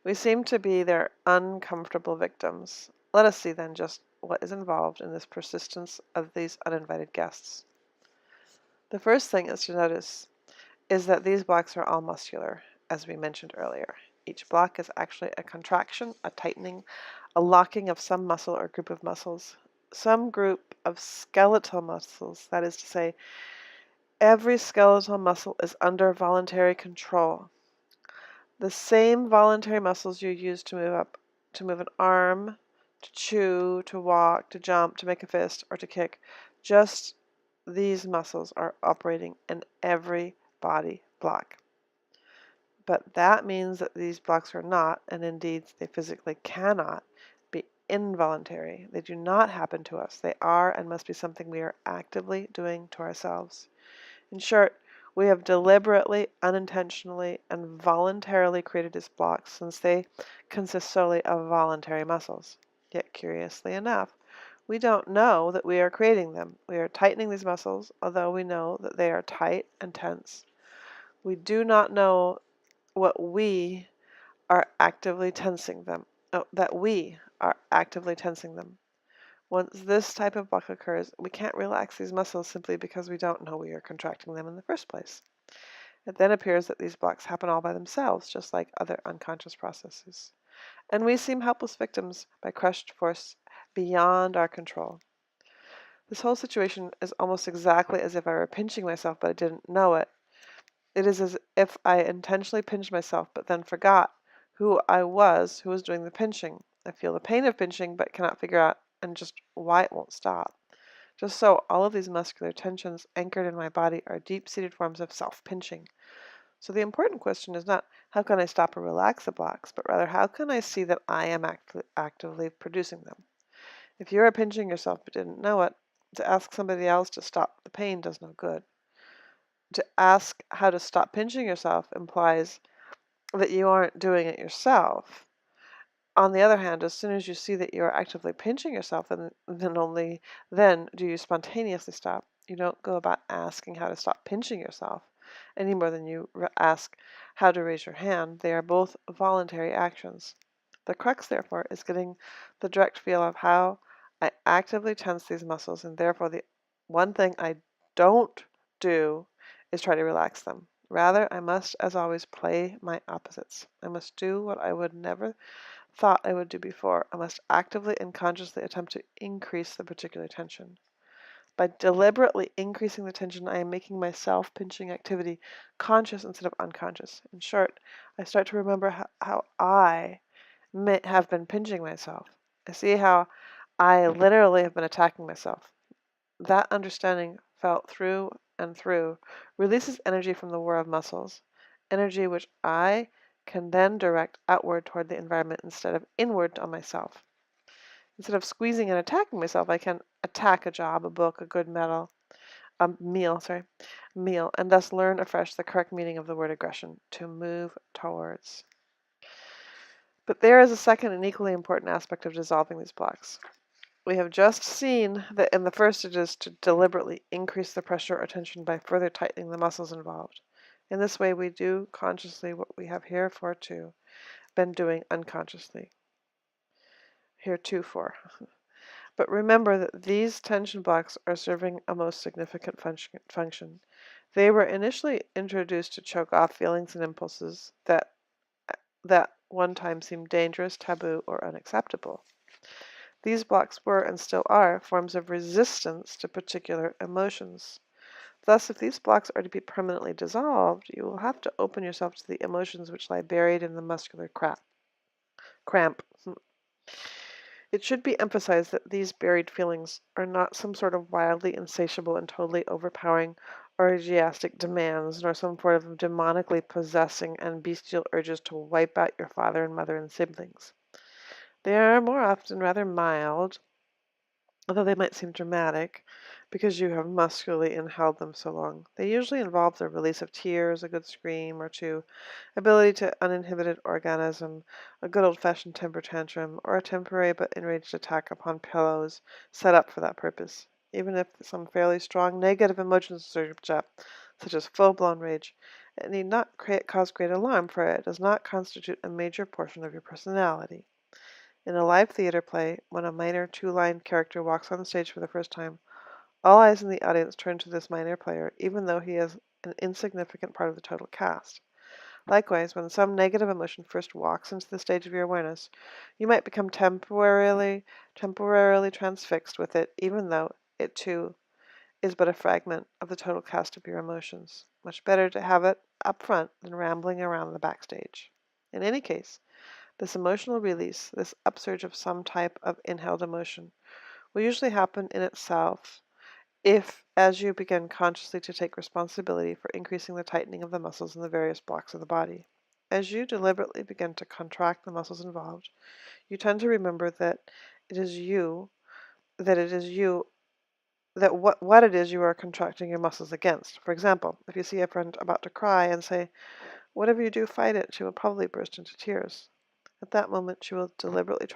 S1: We seem to be their uncomfortable victims. Let us see then just what is involved in this persistence of these uninvited guests. The first thing is to notice is that these blocks are all muscular, as we mentioned earlier. Each block is actually a contraction, a tightening, a locking of some muscle or group of muscles, some group of skeletal muscles, that is to say, every skeletal muscle is under voluntary control. The same voluntary muscles you use to move an arm, to chew, to walk, to jump, to make a fist, or to kick, just these muscles are operating in every body block. But that means that these blocks are not, and indeed they physically cannot, be involuntary. They do not happen to us. They are and must be something we are actively doing to ourselves. In short, we have deliberately, unintentionally, and voluntarily created these blocks, since they consist solely of voluntary muscles. Yet, curiously enough, we don't know that we are creating them. We are tightening these muscles, although we know that they are tight and tense. We do not know what we are actively tensing them. That we are actively tensing them. Once this type of block occurs, we can't relax these muscles simply because we don't know we are contracting them in the first place. It then appears that these blocks happen all by themselves, just like other unconscious processes. And we seem helpless victims by crushed force beyond our control. This whole situation is almost exactly as if I were pinching myself but I didn't know it. It is as if I intentionally pinched myself but then forgot who I was who was doing the pinching. I feel the pain of pinching but cannot figure out and just why it won't stop. Just so, all of these muscular tensions anchored in my body are deep-seated forms of self-pinching. So the important question is not how can I stop or relax the blocks, but rather how can I see that I am actively producing them. If you are pinching yourself but didn't know it, to ask somebody else to stop the pain does no good. To ask how to stop pinching yourself implies that you aren't doing it yourself. On the other hand, as soon as you see that you are actively pinching yourself, then only then do you spontaneously stop. You don't go about asking how to stop pinching yourself any more than you ask how to raise your hand. They are both voluntary actions. The crux, therefore, is getting the direct feel of how I actively tense these muscles, and therefore the one thing I don't do is try to relax them. Rather, I must, as always, play my opposites. I must do what I would never thought I would do before. I must actively and consciously attempt to increase the particular tension. By deliberately increasing the tension, I am making my self-pinching activity conscious instead of unconscious. In short, I start to remember how I have been pinching myself. I see how I literally have been attacking myself. That understanding, felt through and through, releases energy from the war of muscles, energy which I can then direct outward toward the environment instead of inward on myself. Instead of squeezing and attacking myself, I can attack a job, a book, a good meal, and thus learn afresh the correct meaning of the word aggression, to move towards. But there is a second and equally important aspect of dissolving these blocks. We have just seen that in the first it is to deliberately increase the pressure or tension by further tightening the muscles involved. In this way we do consciously what we have heretofore been doing unconsciously. Heretofore. But remember that these tension blocks are serving a most significant function. They were initially introduced to choke off feelings and impulses that one time seemed dangerous, taboo, or unacceptable. These blocks were, and still are, forms of resistance to particular emotions. Thus, if these blocks are to be permanently dissolved, you will have to open yourself to the emotions which lie buried in the muscular cramp. It should be emphasized that these buried feelings are not some sort of wildly insatiable and totally overpowering orgiastic demands, nor some sort of demonically possessing and bestial urges to wipe out your father and mother and siblings. They are more often rather mild, although they might seem dramatic, because you have muscularly inhaled them so long. They usually involve the release of tears, a good scream or two, ability to uninhibited orgasm, a good old-fashioned temper tantrum, or a temporary but enraged attack upon pillows set up for that purpose. Even if some fairly strong negative emotions surge up, such as full-blown rage, it need not cause great alarm, for it does not constitute a major portion of your personality. In a live theater play, when a minor two-line character walks on the stage for the first time, all eyes in the audience turn to this minor player, even though he is an insignificant part of the total cast. Likewise, when some negative emotion first walks into the stage of your awareness, you might become temporarily transfixed with it, even though it too is but a fragment of the total cast of your emotions. Much better to have it up front than rambling around the backstage. In any case, this emotional release, this upsurge of some type of inhaled emotion, will usually happen in itself if, as you begin consciously to take responsibility for increasing the tightening of the muscles in the various blocks of the body. As you deliberately begin to contract the muscles involved, you tend to remember that what it is you are contracting your muscles against. For example, if you see a friend about to cry and say, "Whatever you do, fight it," she will probably burst into tears. At that moment, she is deliberately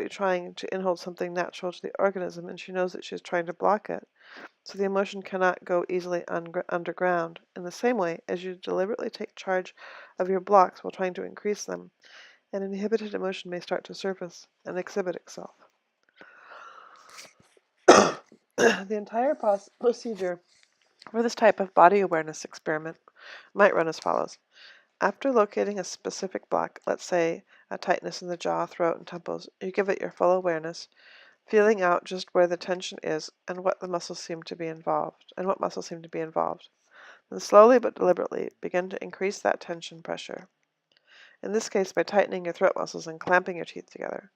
S1: trying to inhold something natural to the organism, and she knows that she is trying to block it, so the emotion cannot go easily underground. In the same way, as you deliberately take charge of your blocks while trying to increase them, an inhibited emotion may start to surface and exhibit itself. The entire procedure for this type of body awareness experiment might run as follows. After locating a specific block, let's say a tightness in the jaw, throat, and temples, you give it your full awareness, feeling out just where the tension is and what muscles seem to be involved. Then slowly but deliberately begin to increase that tension pressure. in this case by tightening your throat muscles and clamping your teeth together.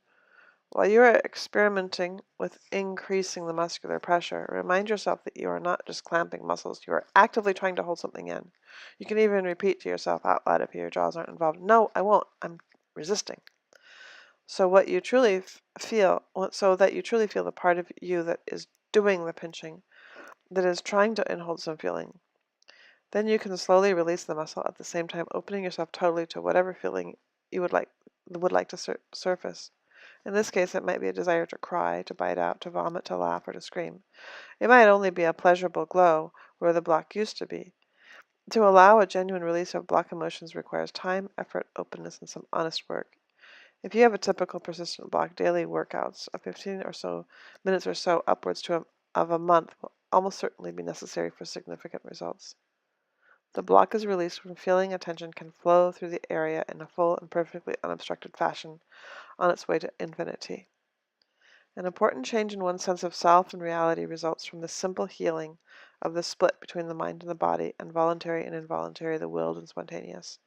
S1: While you are experimenting with increasing the muscular pressure, remind yourself that you are not just clamping muscles, you are actively trying to hold something in. You can even repeat to yourself out loud if your jaws aren't involved, "No, I won't. I'm resisting." So that you truly feel the part of you that is doing the pinching, that is trying to hold some feeling. Then you can slowly release the muscle at the same time opening yourself totally to whatever feeling you would like to surface. In this case, it might be a desire to cry, to bite out, to vomit, to laugh, or to scream. It might only be a pleasurable glow where the block used to be. To allow a genuine release of block emotions requires time, effort, openness, and some honest work. If you have a typical persistent block, daily workouts of 15 or so minutes or so upwards of a month will almost certainly be necessary for significant results. The block is released when feeling attention can flow through the area in a full and perfectly unobstructed fashion on its way to infinity. An important change in one's sense of self and reality results from the simple healing of the split between the mind and the body, and voluntary and involuntary, the willed and spontaneous.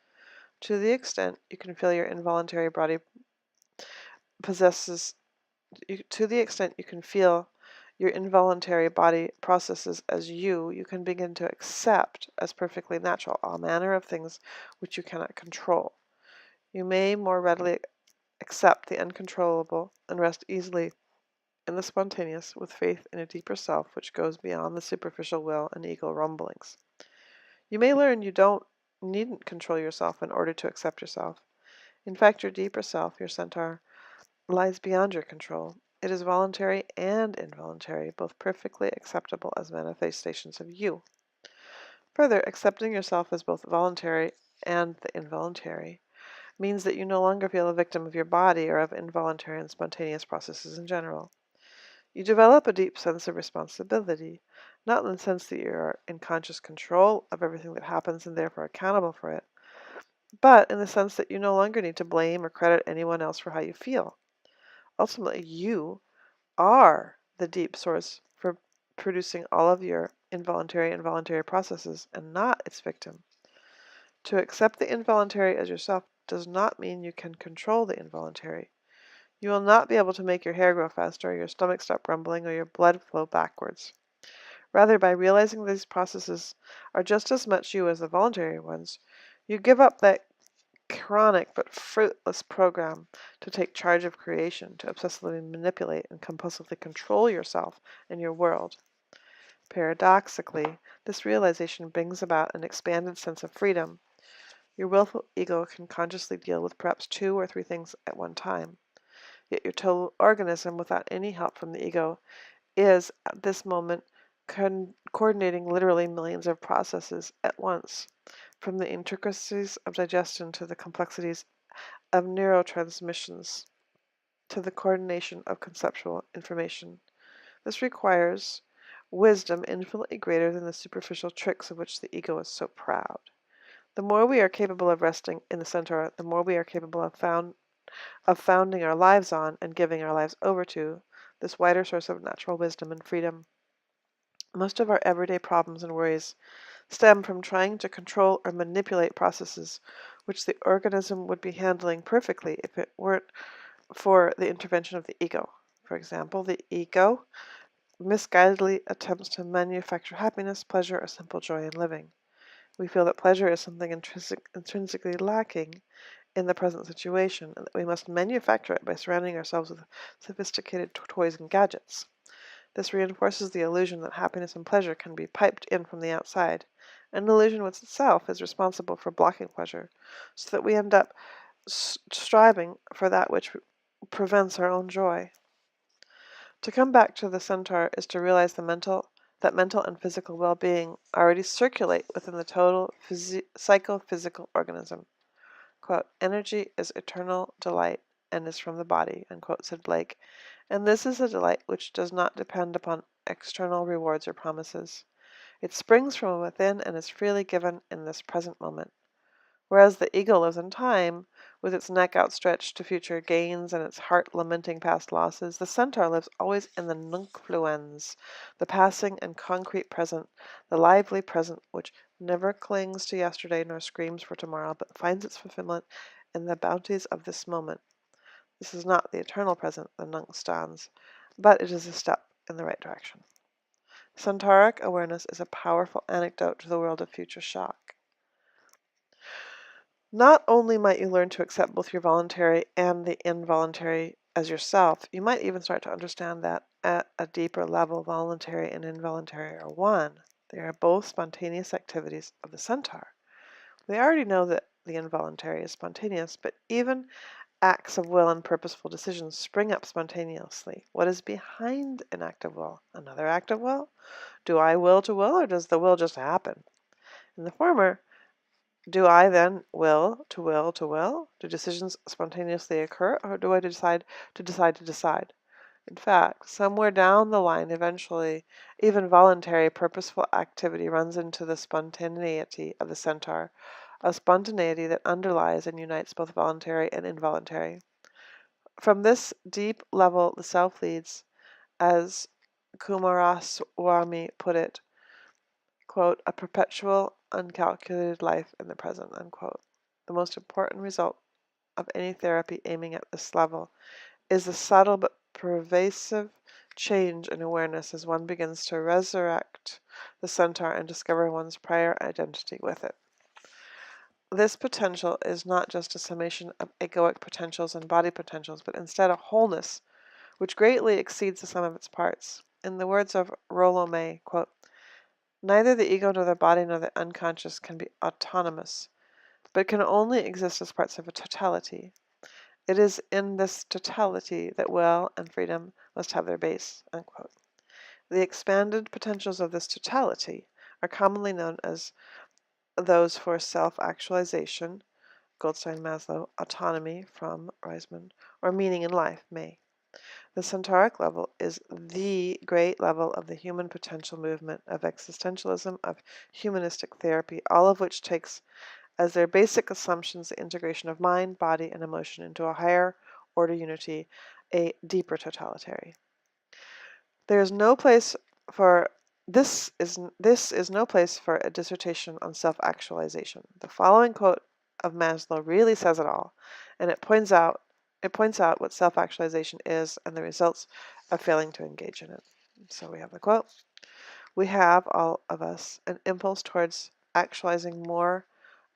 S1: To the extent you can feel your involuntary body processes as you can begin to accept as perfectly natural all manner of things which you cannot control. You may more readily accept the uncontrollable and rest easily in the spontaneous with faith in a deeper self which goes beyond the superficial will and ego rumblings. You may learn you needn't control yourself in order to accept yourself. In fact, your deeper self, your centaur, lies beyond your control. It is voluntary and involuntary, both perfectly acceptable as manifestations of you. Further, accepting yourself as both voluntary and the involuntary means that you no longer feel a victim of your body or of involuntary and spontaneous processes in general. You develop a deep sense of responsibility, not in the sense that you are in conscious control of everything that happens and therefore accountable for it, but in the sense that you no longer need to blame or credit anyone else for how you feel. Ultimately, you are the deep source for producing all of your involuntary and voluntary processes and not its victim. To accept the involuntary as yourself does not mean you can control the involuntary. You will not be able to make your hair grow faster, your stomach stop rumbling, or your blood flow backwards. Rather, by realizing these processes are just as much you as the voluntary ones, you give up that chronic but fruitless program to take charge of creation, to obsessively manipulate and compulsively control yourself and your world. Paradoxically, this realization brings about an expanded sense of freedom. Your willful ego can consciously deal with perhaps 2 or 3 things at one time. Yet your total organism, without any help from the ego, is, at this moment, coordinating literally millions of processes at once, from the intricacies of digestion to the complexities of neurotransmissions to the coordination of conceptual information. This requires wisdom infinitely greater than the superficial tricks of which the ego is so proud. The more we are capable of resting in the centaur, the more we are capable of founding our lives on and giving our lives over to this wider source of natural wisdom and freedom. Most of our everyday problems and worries stem from trying to control or manipulate processes which the organism would be handling perfectly if it weren't for the intervention of the ego. For example, the ego misguidedly attempts to manufacture happiness, pleasure, or simple joy in living. We feel that pleasure is something intrinsically lacking in the present situation, and that we must manufacture it by surrounding ourselves with sophisticated toys and gadgets. This reinforces the illusion that happiness and pleasure can be piped in from the outside, an illusion which itself is responsible for blocking pleasure, so that we end up striving for that which prevents our own joy. To come back to the centaur is to realize that mental and physical well-being already circulate within the total psychophysical organism. Quote, "Energy is eternal delight and is from the body," unquote, said Blake, and this is a delight which does not depend upon external rewards or promises. It springs from within and is freely given in this present moment. Whereas the ego lives in time, with its neck outstretched to future gains and its heart lamenting past losses, the centaur lives always in the nunc fluens, the passing and concrete present, the lively present which never clings to yesterday nor screams for tomorrow, but finds its fulfillment in the bounties of this moment. This is not the eternal present, the nunc stans, but it is a step in the right direction. Centauric awareness is a powerful antidote to the world of future shock. Not only might you learn to accept both your voluntary and the involuntary as yourself, you might even start to understand that at a deeper level, voluntary and involuntary are one. They are both spontaneous activities of the centaur. We already know that the involuntary is spontaneous, but even acts of will and purposeful decisions spring up spontaneously. What is behind an act of will? Another act of will? Do I will to will, or does the will just happen? In the former, do I then will to will to will? Do decisions spontaneously occur, or do I decide to decide to decide? In fact, somewhere down the line, eventually, even voluntary, purposeful activity runs into the spontaneity of the centaur, a spontaneity that underlies and unites both voluntary and involuntary. From this deep level, the self leads, as Kumaraswamy put it, quote, a perpetual, uncalculated life in the present, unquote. The most important result of any therapy aiming at this level is the subtle but pervasive change in awareness as one begins to resurrect the centaur and discover one's prior identity with it. This potential is not just a summation of egoic potentials and body potentials, but instead a wholeness which greatly exceeds the sum of its parts. In the words of Rollo May, quote, neither the ego nor the body nor the unconscious can be autonomous, but can only exist as parts of a totality. It is in this totality that will and freedom must have their base, unquote. The expanded potentials of this totality are commonly known as those for self-actualization, Goldstein-Maslow, autonomy from Reisman, or meaning in life, May. The centauric level is the great level of the human potential movement, of existentialism, of humanistic therapy, all of which takes as their basic assumptions the integration of mind, body, and emotion into a higher order unity, a deeper totality. There is no place for this is no place for a dissertation on self-actualization. The following quote of Maslow really says it all, and it points out what self-actualization is and the results of failing to engage in it. So we have the quote. We have, all of us, an impulse towards actualizing more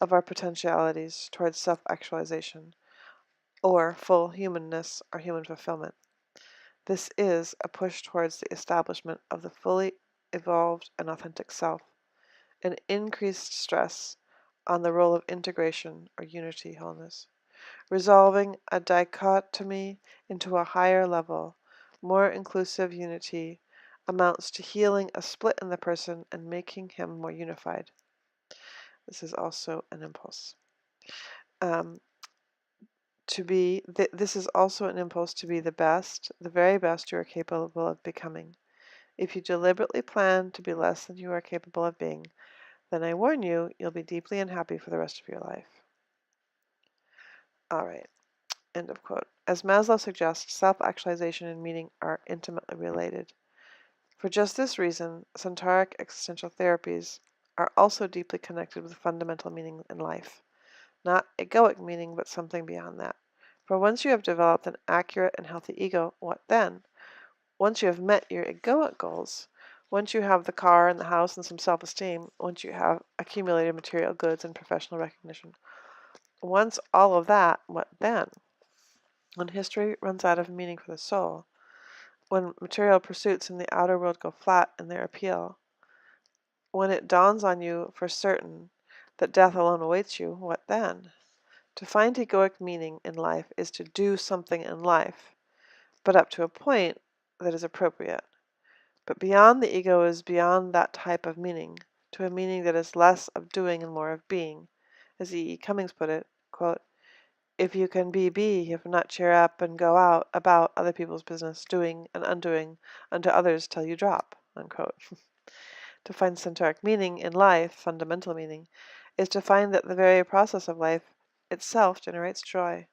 S1: of our potentialities, towards self-actualization, or full humanness or human fulfillment. This is a push towards the establishment of the fully evolved and authentic self, an increased stress on the role of integration or unity wholeness, resolving a dichotomy into a higher level, more inclusive unity amounts to healing a split in the person and making him more unified. This is also an impulse. This is also an impulse to be the best, the very best you are capable of becoming. If you deliberately plan to be less than you are capable of being, then I warn you, you'll be deeply unhappy for the rest of your life. All right, end of quote. As Maslow suggests, self-actualization and meaning are intimately related. For just this reason, centauric existential therapies are also deeply connected with fundamental meaning in life. Not egoic meaning, but something beyond that. For once you have developed an accurate and healthy ego, what then? Once you have met your egoic goals, once you have the car and the house and some self-esteem, once you have accumulated material goods and professional recognition, once all of that, what then? When history runs out of meaning for the soul, when material pursuits in the outer world go flat in their appeal, when it dawns on you for certain that death alone awaits you, what then? To find egoic meaning in life is to do something in life, but up to a point that is appropriate. But beyond the ego is beyond that type of meaning, to a meaning that is less of doing and more of being. As E. E. Cummings put it, quote, if you can be, if not cheer up and go out about other people's business, doing and undoing unto others till you drop, unquote. To find centauric meaning in life, fundamental meaning, is to find that the very process of life itself generates joy.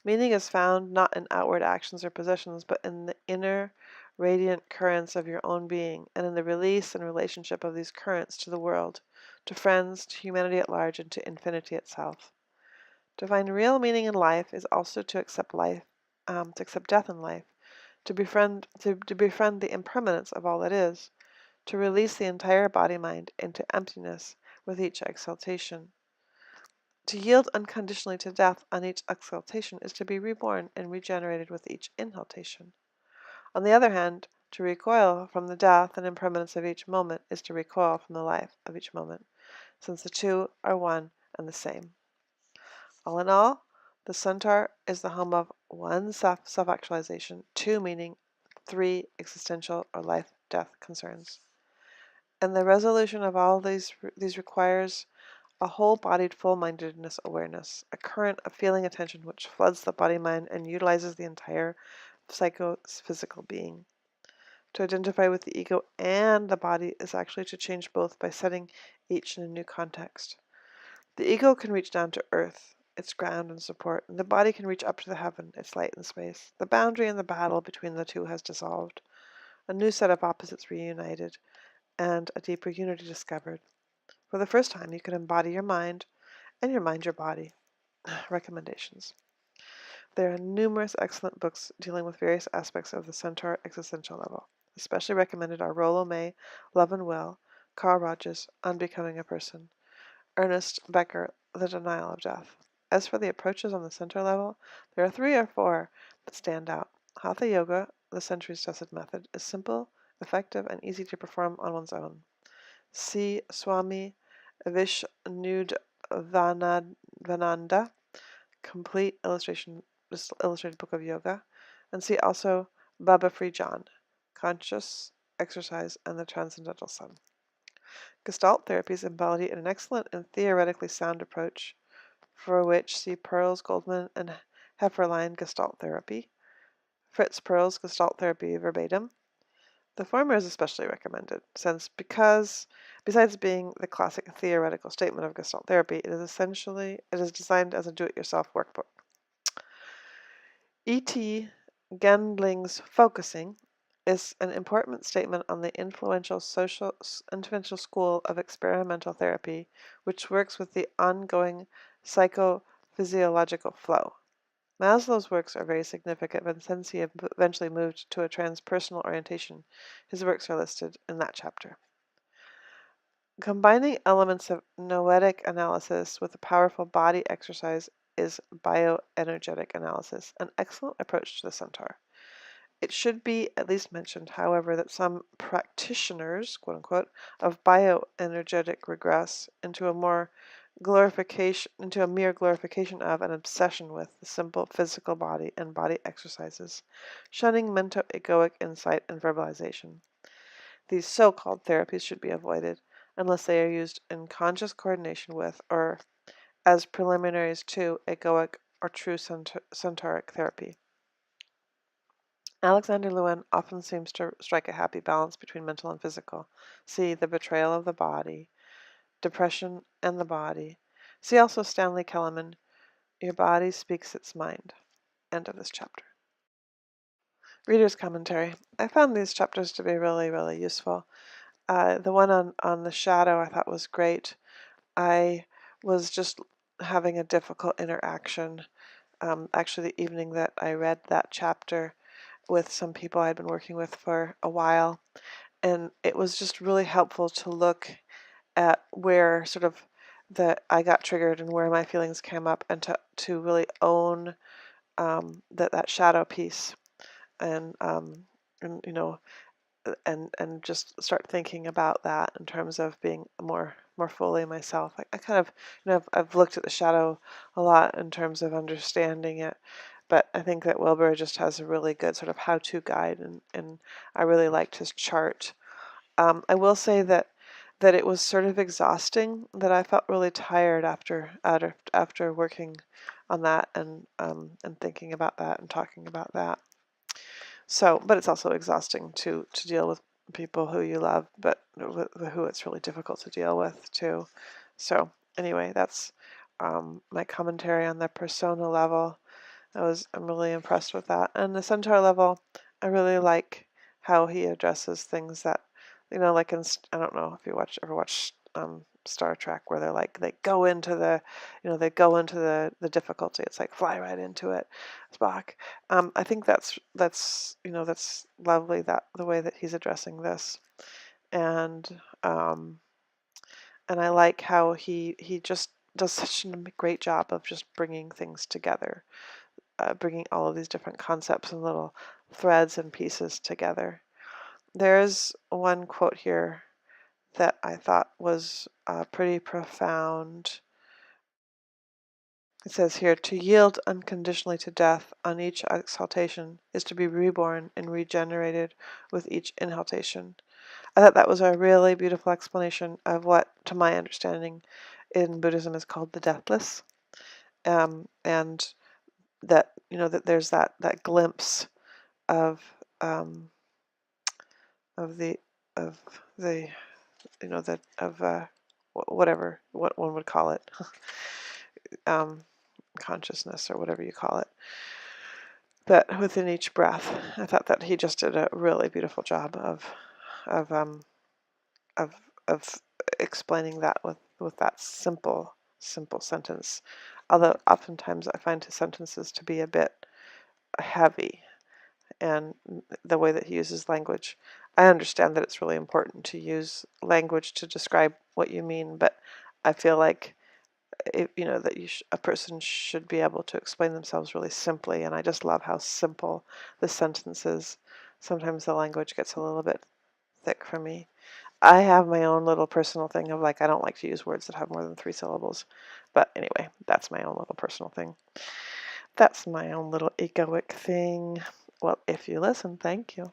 S1: Meaning is found not in outward actions or possessions, but in the inner, radiant currents of your own being, and in the release and relationship of these currents to the world, to friends, to humanity at large, and to infinity itself. To find real meaning in life is also to accept death in life, to befriend the impermanence of all that is, to release the entire body-mind into emptiness with each exaltation. To yield unconditionally to death on each exaltation is to be reborn and regenerated with each inhalation. On the other hand, to recoil from the death and impermanence of each moment is to recoil from the life of each moment, since the two are one and the same. All in all, the centaur is the home of 1. Self-actualization, 2. Meaning, 3. Existential or life-death concerns. And the resolution of all these requires a whole-bodied, full-mindedness awareness, a current of feeling attention which floods the body-mind and utilizes the entire psycho-physical being. To identify with the ego and the body is actually to change both by setting each in a new context. The ego can reach down to earth, its ground and support, and the body can reach up to the heaven, its light and space. The boundary and the battle between the two has dissolved, a new set of opposites reunited, and a deeper unity discovered. For the first time, you can embody your mind, and your mind your body. Recommendations. There are numerous excellent books dealing with various aspects of the centaur existential level. Especially recommended are Rollo May, Love and Will, Carl Rogers, Unbecoming a Person, Ernest Becker, The Denial of Death. As for the approaches on the centaur level, there are 3 or 4 that stand out. Hatha Yoga, the centuries tested method, is simple, effective, and easy to perform on one's own. See Swami Vishnudevananda, complete illustrated book of yoga, and see also Baba Free John, Conscious Exercise and the Transcendental Sun. Gestalt therapy is embodied in an excellent and theoretically sound approach, for which see Pearls, Goldman, and Hefferlein Gestalt Therapy, Fritz Perls Gestalt Therapy verbatim. The former is especially recommended, since besides being the classic theoretical statement of Gestalt therapy, it is designed as a do-it-yourself workbook. E.T. Gendling's Focusing is an important statement on the influential school of experimental therapy, which works with the ongoing psychophysiological flow. Maslow's works are very significant, but since he eventually moved to a transpersonal orientation, his works are listed in that chapter. Combining elements of noetic analysis with a powerful body exercise is bioenergetic analysis, an excellent approach to the centaur. It should be at least mentioned, however, that some practitioners, quote unquote, of bioenergetic regress into a mere glorification of and obsession with the simple physical body and body exercises, shunning mento-egoic insight and verbalization. These so-called therapies should be avoided unless they are used in conscious coordination with or as preliminaries to egoic or true centauric therapy. Alexander Lewin often seems to strike a happy balance between mental and physical. See The Betrayal of the Body, Depression and the Body. See also Stanley Kellerman, Your Body Speaks Its Mind. End of this chapter. Reader's commentary. I found these chapters to be really, really useful. The one on the shadow I thought was great. I was just having a difficult interaction, actually the evening that I read that chapter, with some people I'd been working with for a while, and it was just really helpful to look at where sort of I got triggered and where my feelings came up, and to really own that shadow piece, and you know, and just start thinking about that in terms of being more fully myself. I kind of, I've looked at the shadow a lot in terms of understanding it, but I think that Wilber just has a really good sort of how-to guide, and I really liked his chart. I will say that it was sort of exhausting, that I felt really tired after working on that, and thinking about that and talking about that. So, but it's also exhausting to deal with people who you love, but who it's really difficult to deal with too. So anyway, that's my commentary on the persona level. I'm really impressed with that. And the centaur level, I really like how he addresses things that, like I don't know if you ever watched Star Trek, where they're like they go into the difficulty. It's like fly right into it, Spock. I think that's lovely, that the way that he's addressing this, and I like how he just does such a great job of just bringing things together, bringing all of these different concepts and little threads and pieces together. There's one quote here that I thought was pretty profound. It says here, to yield unconditionally to death on each exhaltation is to be reborn and regenerated with each inhalation. I thought that was a really beautiful explanation of what, to my understanding, in Buddhism is called the deathless, and that that there's that glimpse of of the of the that of whatever what one would call it, um, consciousness or whatever you call it, but within each breath. I thought that he just did a really beautiful job of um, of of explaining that with that simple sentence. Although oftentimes I find his sentences to be a bit heavy, and the way that he uses language. I understand that it's really important to use language to describe what you mean, but I feel like that a person should be able to explain themselves really simply, and I just love how simple the sentence is. Sometimes the language gets a little bit thick for me. I have my own little personal thing of like I don't like to use words that have more than 3 syllables, but anyway, that's my own little personal thing. That's my own little egoic thing. Well, if you listen, thank you.